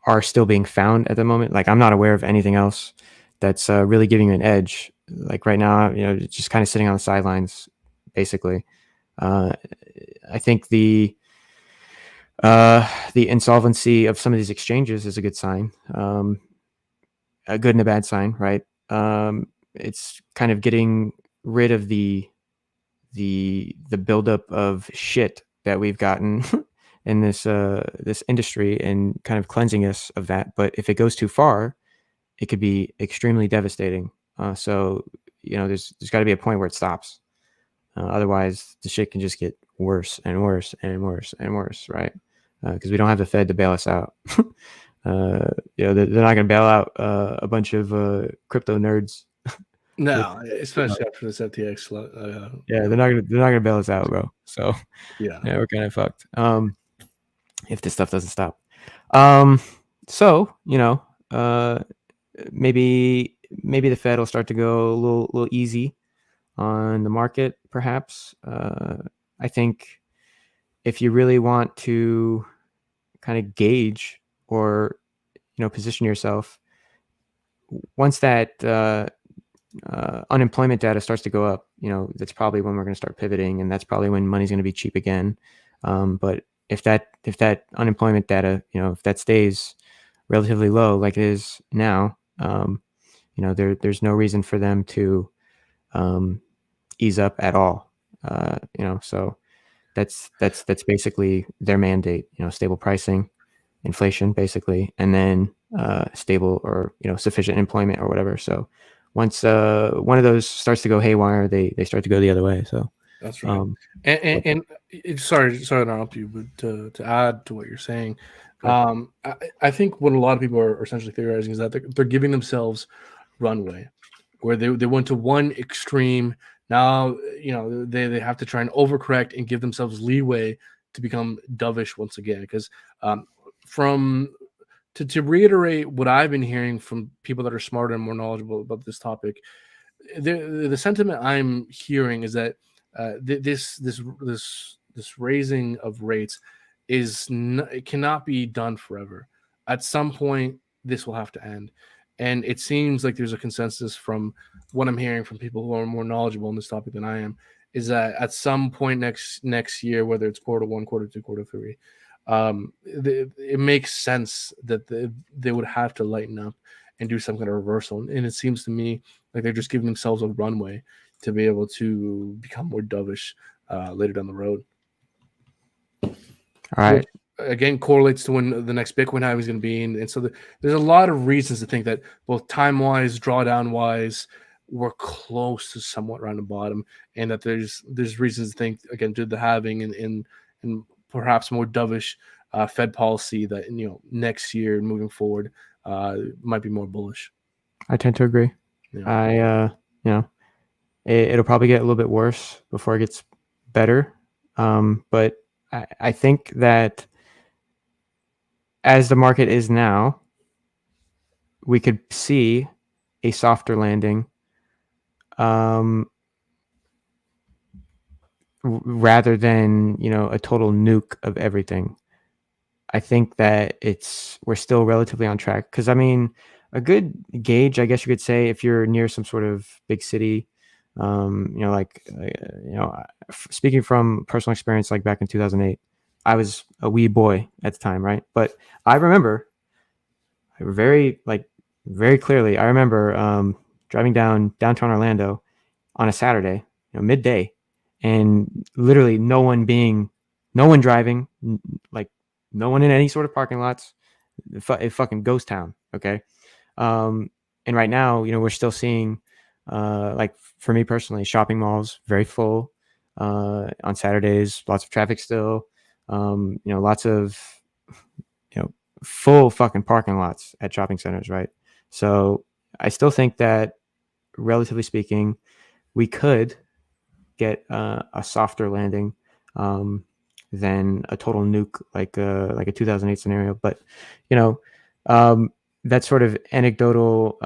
Speaker 2: are still being found at the moment. Like, I'm not aware of anything else that's really giving you an edge. Like right now, just kind of sitting on the sidelines, basically. I think the insolvency of some of these exchanges is a good sign, a good and a bad sign, right? It's kind of getting rid of the buildup of shit that we've gotten in this industry and kind of cleansing us of that. But if it goes too far, it could be extremely devastating. So there's got to be a point where it stops. Otherwise, the shit can just get worse and worse and worse and worse, right? Because we don't have the Fed to bail us out. They're not going to bail out a bunch of crypto nerds.
Speaker 1: No, especially after this FTX.
Speaker 2: They're not gonna bail us out, bro. So
Speaker 1: yeah,
Speaker 2: we're kind of fucked. If this stuff doesn't stop. So maybe the Fed will start to go a little easy on the market, perhaps. I think if you really want to kind of gauge or position yourself, once that unemployment data starts to go up, that's probably when we're going to start pivoting, and that's probably when money's going to be cheap again. But if that unemployment data, if that stays relatively low like it is now, there's no reason for them to ease up at all. So that's basically their mandate. Stable pricing, inflation, basically, and then stable or sufficient employment or whatever. So once one of those starts to go haywire, they start to go the other way. So
Speaker 1: that's right. And sorry to interrupt you, but to add to what you're saying, I think what a lot of people are essentially theorizing is that they're giving themselves runway, where they went to one extreme. Now they have to try and overcorrect and give themselves leeway to become dovish once again. Because to reiterate what I've been hearing from people that are smarter and more knowledgeable about this topic, the sentiment I'm hearing is that this raising of rates it cannot be done forever. At some point, this will have to end, and it seems like there's a consensus from what I'm hearing from people who are more knowledgeable on this topic than I am, is that at some point next year, whether it's quarter one, quarter two, quarter three, it makes sense that they would have to lighten up and do some kind of reversal. And it seems to me like they're just giving themselves a runway to be able to become more dovish later down the road.
Speaker 2: All right.
Speaker 1: Which, again, correlates to when the next Bitcoin halving is going to be. And so there's a lot of reasons to think that both time-wise, drawdown-wise, we're close to somewhat around the bottom, and that there's reasons to think, again, due to the halving and perhaps more dovish Fed policy, that next year moving forward might be more bullish.
Speaker 2: I tend to agree. Yeah. It'll probably get a little bit worse before it gets better. But I think that as the market is now, we could see a softer landing, rather than a total nuke of everything. I think that we're still relatively on track, because a good gauge, I guess you could say, if you're near some sort of big city, speaking from personal experience, like back in 2008, I was a wee boy at the time, right? But I remember very clearly, I remember driving downtown Orlando on a Saturday, midday, and literally no one driving, like no one in any sort of parking lots. A fucking ghost town. Okay. And right now, we're still seeing, like for me personally, shopping malls very full on Saturdays, lots of traffic still, lots of full fucking parking lots at shopping centers, right? So I still think that, relatively speaking, we could get a softer landing than a total nuke like a 2008 scenario. But that sort of anecdotal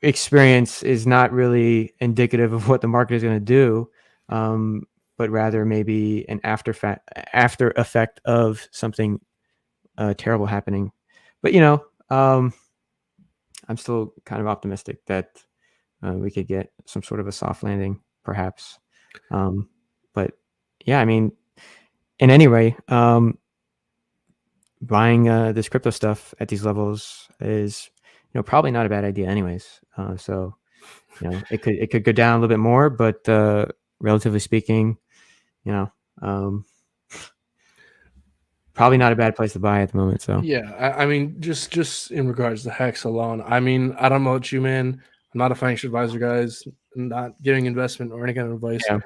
Speaker 2: experience is not really indicative of what the market is going to do, but rather maybe an after effect of something terrible happening. But I'm still kind of optimistic that we could get some sort of a soft landing, perhaps. But yeah, I mean, in any way, buying this crypto stuff at these levels is, probably not a bad idea, anyways. So, it could go down a little bit more, but relatively speaking, probably not a bad place to buy at the moment. So
Speaker 1: yeah, I mean, just in regards to HEX alone, I mean, I don't know about you, man. I'm not a financial advisor, guys. I'm not giving investment or any kind of advice.
Speaker 2: Yeah.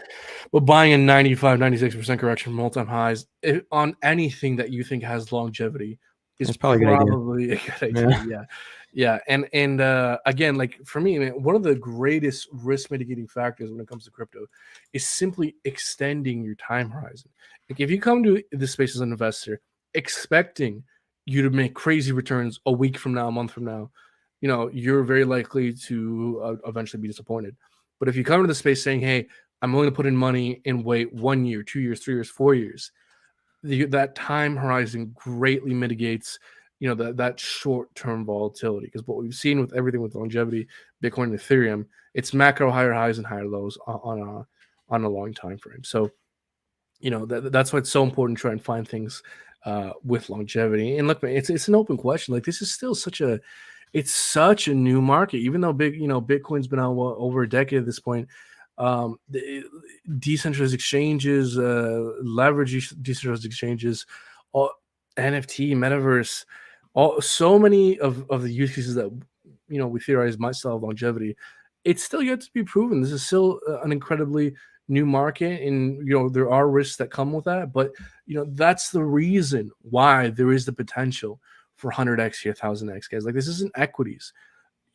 Speaker 1: But buying a 95, 96% correction from all-time highs on anything that you think has longevity is
Speaker 2: That's probably a good
Speaker 1: idea. Yeah. And again, like for me, man, one of the greatest risk mitigating factors when it comes to crypto is simply extending your time horizon. Like if you come to this space as an investor expecting you to make crazy returns a week from now, a month from now, you're very likely to eventually be disappointed. But if you come to the space saying, hey, I'm willing to put in money and wait 1 year, 2 years, 3 years, 4 years, that time horizon greatly mitigates that short-term volatility. Because what we've seen with everything with longevity, Bitcoin and Ethereum, it's macro higher highs and higher lows on a long time frame. So that's why it's so important to try and find things with longevity. And look, man, it's an open question. Like this is still such a new market, even though Bitcoin's been out over a decade at this point. Decentralized exchanges, leverage decentralized exchanges, NFT, metaverse, so many of the use cases that we theorize might still have longevity. It's still yet to be proven. This is still an incredibly new market, and there are risks that come with that. But that's the reason why there is the potential for 100x here, 1000x, guys. Like this isn't equities.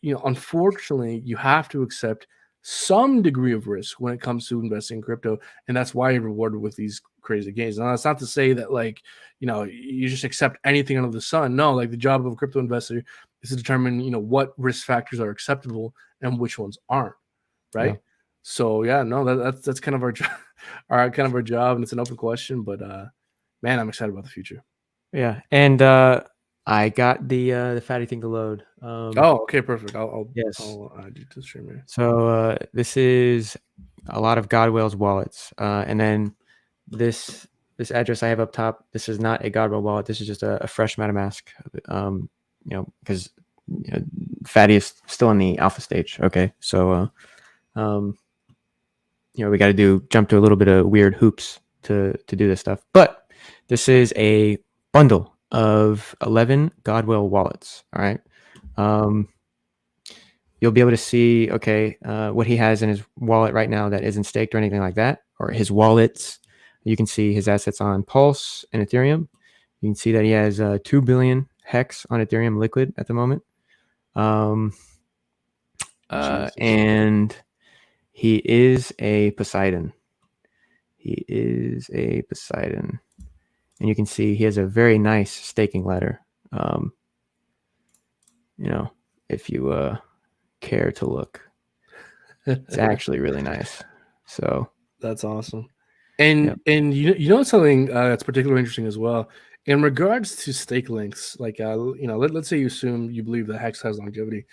Speaker 1: Unfortunately, you have to accept some degree of risk when it comes to investing in crypto, and that's why you're rewarded with these crazy gains. Now, that's not to say that you just accept anything under the sun. No, like the job of a crypto investor is to determine what risk factors are acceptable and which ones aren't, right?
Speaker 2: Yeah.
Speaker 1: So yeah, no, that's kind of our job, our job, and it's an open question. But man, I'm excited about the future.
Speaker 2: Yeah, and I got the fatty thing to load.
Speaker 1: Oh, okay, perfect. I'll add you to the stream here.
Speaker 2: So this is a lot of Godwell's wallets, and then this address I have up top. This is not a Godwell wallet. This is just a fresh MetaMask. Because fatty is still in the alpha stage. Okay, so we got to jump to a little bit of weird hoops to do this stuff. But this is a bundle of 11 Godwell wallets. All right. You'll be able to see, what he has in his wallet right now that isn't staked or anything like that, or his wallets. You can see his assets on Pulse and Ethereum. You can see that he has 2 billion HEX on Ethereum liquid at the moment. And he is a Poseidon. And you can see he has a very nice staking ladder. If you care to look, it's actually really nice. So
Speaker 1: that's awesome. And something that's particularly interesting as well in regards to stake lengths. Like let's say you assume you believe that HEX has longevity.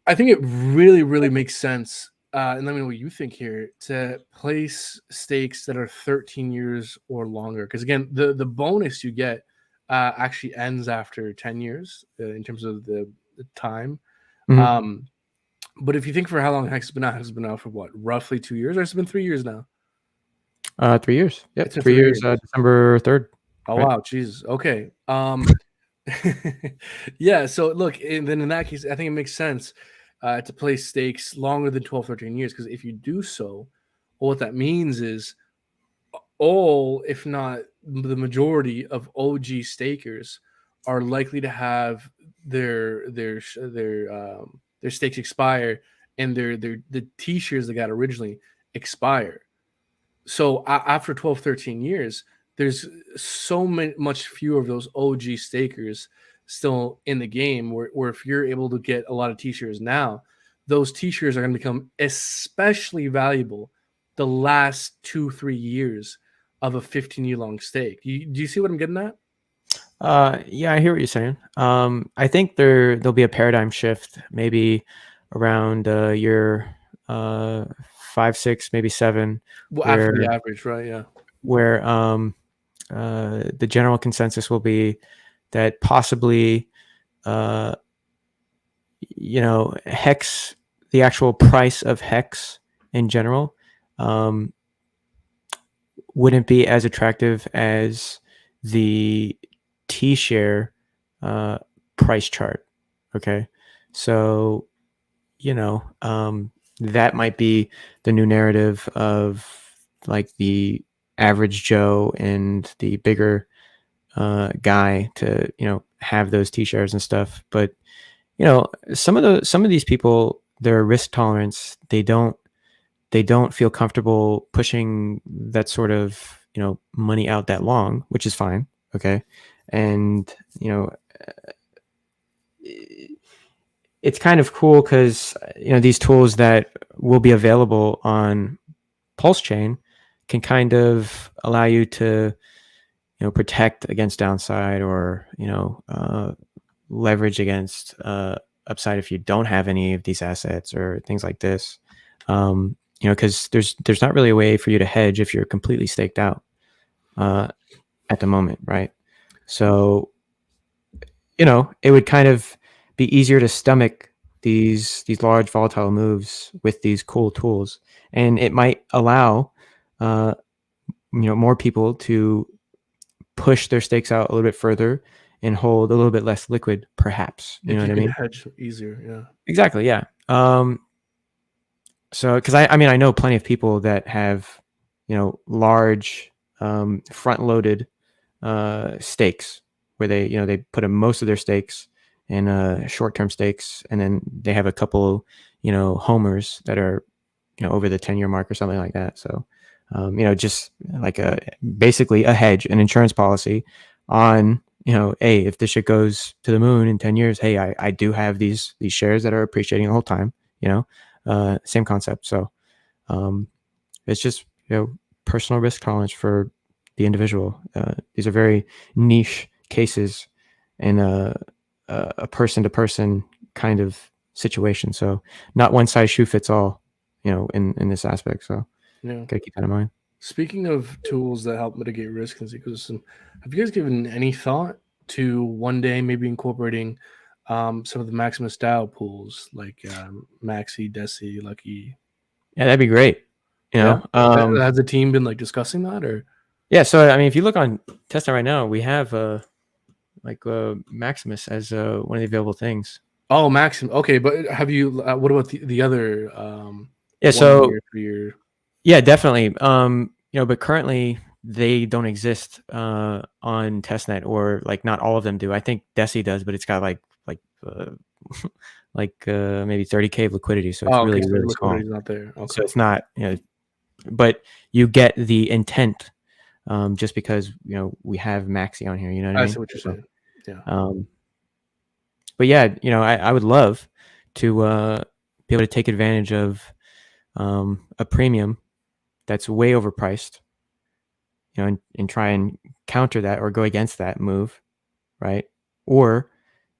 Speaker 1: I think it really, really makes sense. And let me know what you think here, to place stakes that are 13 years or longer. Because again, the bonus you get actually ends after 10 years in terms of the time.
Speaker 2: Mm-hmm.
Speaker 1: But if you think for how long HEX has been out for what, roughly 2 years, or it's been 3 years now?
Speaker 2: 3 years. Yeah, 3 years. December 3rd.
Speaker 1: Oh right? Wow, Jesus. Okay. Yeah. So look, and then in that case, I think it makes sense to play stakes longer than 12, 13 years. Because if you do so, well, what that means is all, if not the majority of OG stakers are likely to have their stakes expire and the t-shirts they got originally expire. So after 12, 13 years, there's so much fewer of those OG stakers still in the game where if you're able to get a lot of t-shirts now, those t-shirts are going to become especially valuable the last 2-3 years of a 15-year long stake. Do you see what I'm getting at?
Speaker 2: Yeah, I hear what you're saying. I think there'll be a paradigm shift maybe around year 5, 6, maybe 7.
Speaker 1: Well, after the average, right? Yeah.
Speaker 2: Where the general consensus will be that possibly, HEX, the actual price of HEX in general, wouldn't be as attractive as the T-share price chart. Okay. So, that might be the new narrative of like the average Joe and the bigger guy to, have those T-shares and stuff. But, some of these people, their risk tolerance, they don't feel comfortable pushing that sort of, money out that long, which is fine. Okay. And, it's kind of cool because, these tools that will be available on PulseChain can kind of allow you to, protect against downside or, leverage against upside if you don't have any of these assets or things like this. Because there's not really a way for you to hedge if you're completely staked out at the moment, right? So, it would kind of be easier to stomach these large volatile moves with these cool tools, and it might allow more people to push their stakes out a little bit further and hold a little bit less liquid, perhaps. You know what I mean?
Speaker 1: Hedge easier, yeah.
Speaker 2: Exactly, yeah. So, because I know plenty of people that have, large front-loaded stakes where they put most of their stakes in short-term stakes, and then they have a couple, homers that are, over the 10-year mark or something like that. So, just like basically a hedge, an insurance policy on, hey, if this shit goes to the moon in 10 years, hey, I do have these shares that are appreciating the whole time, same concept. So it's just, personal risk tolerance for the individual. These are very niche cases and a person-to-person kind of situation. So not one size shoe fits all, in this aspect. So
Speaker 1: yeah,
Speaker 2: gotta keep that in mind.
Speaker 1: Speaking of tools that help mitigate risk in this ecosystem, have you guys given any thought to one day maybe incorporating some of the Maximus style pools like Maxi, Deci, Lucky?
Speaker 2: Yeah, that'd be great.
Speaker 1: Has the team been like discussing that, or?
Speaker 2: Yeah, so I mean, if you look on Testnet right now, we have Maximus as one of the available things.
Speaker 1: Oh, Maxim. Okay, but have you? What about the other?
Speaker 2: Yeah, so
Speaker 1: year?
Speaker 2: Yeah, definitely. But currently they don't exist on Testnet, or like not all of them do. I think Deci does, but it's got like maybe 30K of liquidity, so it's really small.
Speaker 1: Not there. Okay.
Speaker 2: So it's not, but you get the intent just because we have Maxi on here. You know what I mean?
Speaker 1: See what you're saying. Yeah.
Speaker 2: But yeah, I would love to be able to take advantage of a premium that's way overpriced, and try and counter that or go against that move, right? Or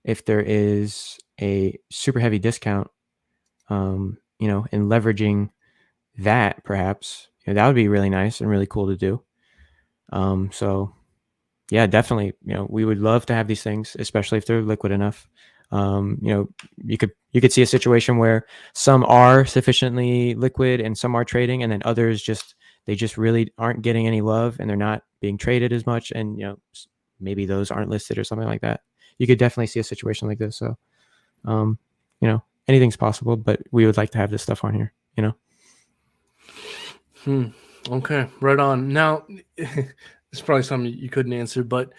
Speaker 2: if there is a super heavy discount, and leveraging that, perhaps, that would be really nice and really cool to do. So yeah, definitely, we would love to have these things, especially if they're liquid enough. You could see a situation where some are sufficiently liquid and some are trading, and then others they just really aren't getting any love and they're not being traded as much, and maybe those aren't listed or something like that. You could definitely see a situation like this. So anything's possible, but we would like to have this stuff on here.
Speaker 1: Okay, right on. Now, it's probably something you couldn't answer, but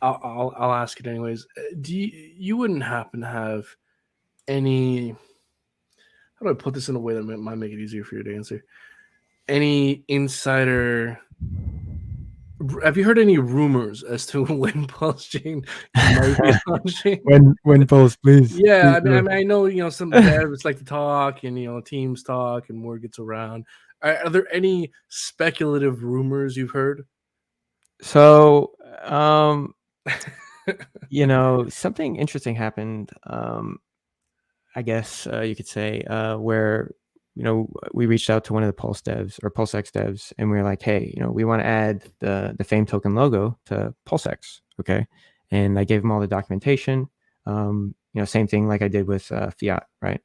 Speaker 1: I'll ask it anyways. Do you wouldn't happen to have any? How do I put this in a way that might make it easier for you to answer? Any insider? Have you heard any rumors as to when PulseChain might be launching?
Speaker 2: When Pulse, please.
Speaker 1: Yeah,
Speaker 2: please
Speaker 1: I know some devs like to talk, and teams talk, and word gets around. Are there any speculative rumors you've heard?
Speaker 2: So, something interesting happened. I guess you could say where we reached out to one of the Pulse devs or PulseX devs, and we were like, hey, we want to add the Fame token logo to PulseX, okay? And I gave him all the documentation. Same thing like I did with Fiat, right?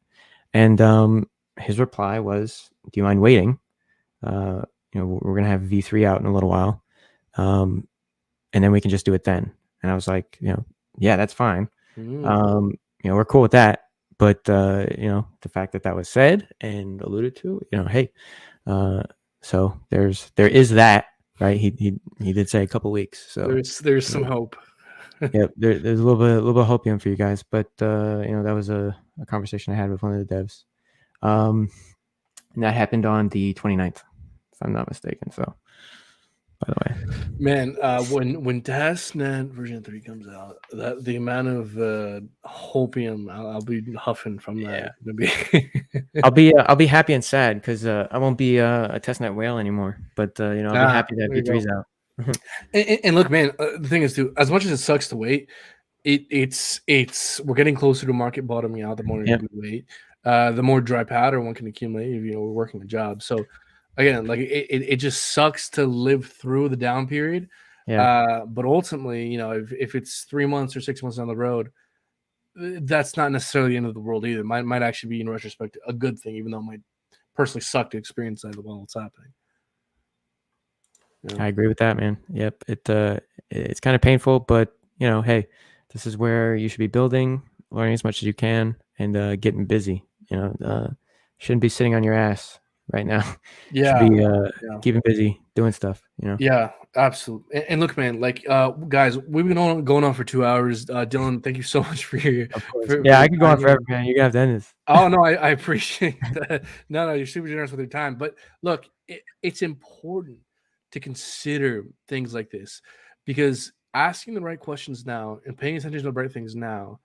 Speaker 2: And his reply was, do you mind waiting? We're gonna have V3 out in a little while, and then we can just do it then. And I was like, yeah, that's fine. We're cool with that. But the fact that was said and alluded to, hey, so there is that, right? He did say a couple weeks. So
Speaker 1: there's some hope.
Speaker 2: Yeah, there's a little bit of hopium for you guys, but that was a conversation I had with one of the devs. And that happened on the 29th, if I'm not mistaken. So, by the way,
Speaker 1: man, when DASnet version 3 comes out, that the amount of hopium I'll be huffing from that.
Speaker 2: Yeah. I'll be happy and sad because I won't be a testnet whale anymore. But I'll be happy that V3's out.
Speaker 1: and look, man, the thing is, too, as much as it sucks to wait, it's we're getting closer to market bottoming out. The more you wait, the more dry powder one can accumulate if we're working a job. So again, like it just sucks to live through the down period.
Speaker 2: Yeah.
Speaker 1: But ultimately, if it's 3 months or 6 months down the road, that's not necessarily the end of the world either. Might actually be, in retrospect, a good thing, even though it might personally suck to experience that while it's happening.
Speaker 2: I agree with that, man. Yep. It's kind of painful, but hey, this is where you should be building, learning as much as you can, and getting busy. Shouldn't be sitting on your ass right now.
Speaker 1: Yeah.
Speaker 2: Should be keeping busy, doing stuff.
Speaker 1: Yeah, absolutely. And look, man, like guys, we've been going on for 2 hours. Dylan, thank you so much for your.
Speaker 2: I could go on forever, man. You have to end this.
Speaker 1: Oh no, I appreciate that. No, you're super generous with your time. But look, it's important to consider things like this, because asking the right questions now and paying attention to the right things now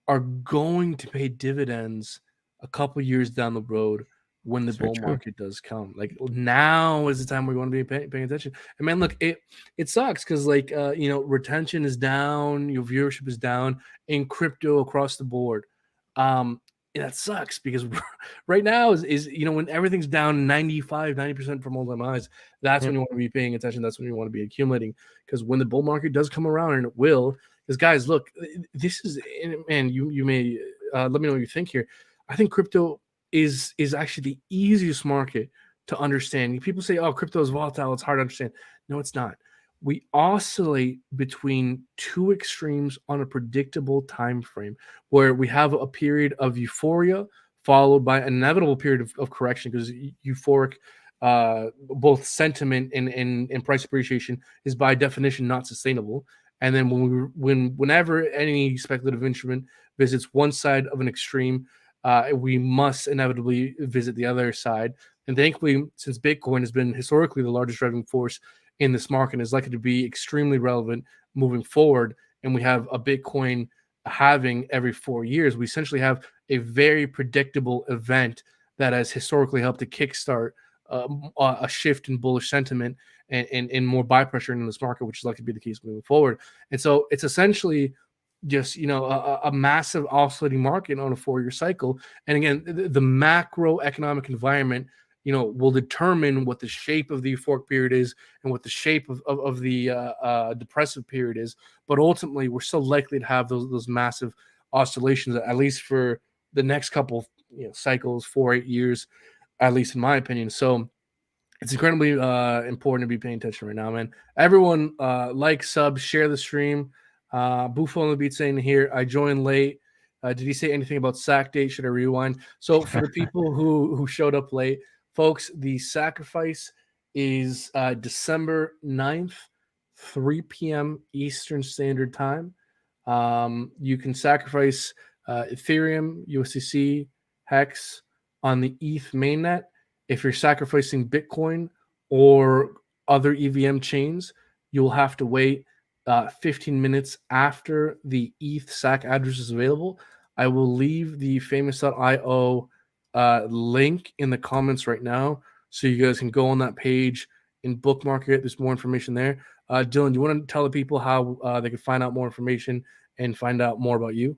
Speaker 1: are going to pay dividends a couple years down the road when the bull market does come. Like, now is the time we want to be paying attention. And man, look, it sucks because retention is down, your viewership is down in crypto across the board. That sucks because right now is when everything's down 90% from all-time highs, that's when you want to be paying attention. That's when you want to be accumulating, because when the bull market does come around, and it will, because guys, look, this is, man, you may let me know what you think here. I think crypto is actually the easiest market to understand. People say, oh, crypto is volatile, it's hard to understand. No, it's not. We oscillate between two extremes on a predictable time frame, where we have a period of euphoria followed by an inevitable period of correction, because euphoric both sentiment and price appreciation is by definition not sustainable. And then whenever any speculative instrument visits one side of an extreme, we must inevitably visit the other side. And thankfully, since Bitcoin has been historically the largest driving force in this market, is likely to be extremely relevant moving forward, and we have a Bitcoin halving every 4 years, we essentially have a very predictable event that has historically helped to kickstart a shift in bullish sentiment and more buy pressure in this market, which is likely to be the case moving forward. And so it's essentially just a massive oscillating market on a 4-year cycle. And again, the macroeconomic environment will determine what the shape of the euphoric period is and what the shape of the depressive period is. But ultimately, we're still likely to have those massive oscillations, at least for the next couple cycles, 4-8 years, at least in my opinion. So it's incredibly important to be paying attention right now, man. Everyone, like, sub, share the stream. Buffo on the beat saying here, I joined late. Did he say anything about SAC date? Should I rewind? So for the people who showed up late, folks, the sacrifice is December 9th, 3 p.m. Eastern Standard Time. You can sacrifice Ethereum, USDC, HEX on the ETH mainnet. If you're sacrificing Bitcoin or other EVM chains, you'll have to wait 15 minutes after the ETH SAC address is available. I will leave the Phamous.io link in the comments right now, so you guys can go on that page and bookmark it. There's more information there. Dylan, do you want to tell the people how they can find out more information and find out more about you?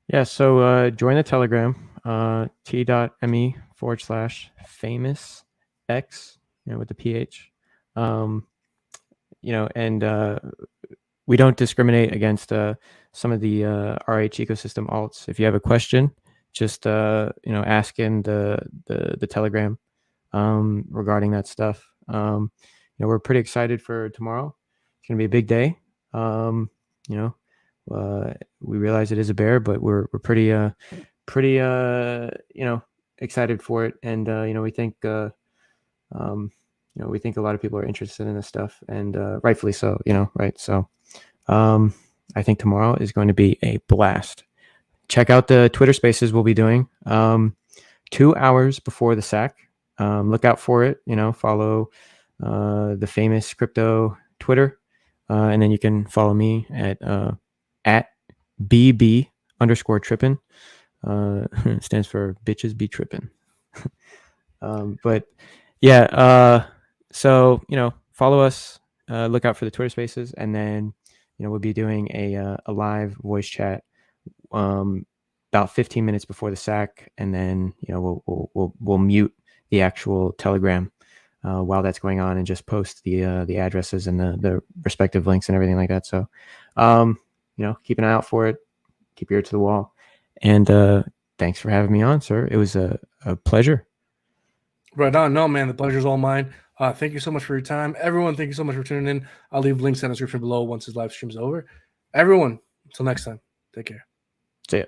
Speaker 2: Yeah, so join the Telegram, t.me/Phamous X, with the PH. And we don't discriminate against some of the RH ecosystem alts. If you have a question, just ask in the Telegram regarding that stuff. We're pretty excited for tomorrow. It's gonna be a big day. We realize it is a bear, but we're pretty excited for it, and we think we think a lot of people are interested in this stuff, and rightfully so. Right? So I think tomorrow is going to be a blast. Check out the Twitter Spaces we'll be doing 2 hours before the SAC. Look out for it. Follow the Phamous Crypto Twitter, and then you can follow me at @BB_trippin. It stands for bitches be trippin'. But yeah, so follow us. Look out for the Twitter Spaces, and then we'll be doing a live voice chat about 15 minutes before the SAC, and then we'll mute the actual Telegram while that's going on, and just post the addresses and the respective links and everything like that. So keep an eye out for it. Keep your ear to the wall. And thanks for having me on, sir. It was a pleasure.
Speaker 1: Right on. No, man, the pleasure's all mine. Thank you so much for your time. Everyone, thank you so much for tuning in. I'll leave links in the description below once his live stream's over. Everyone, until next time, take care.
Speaker 2: See ya.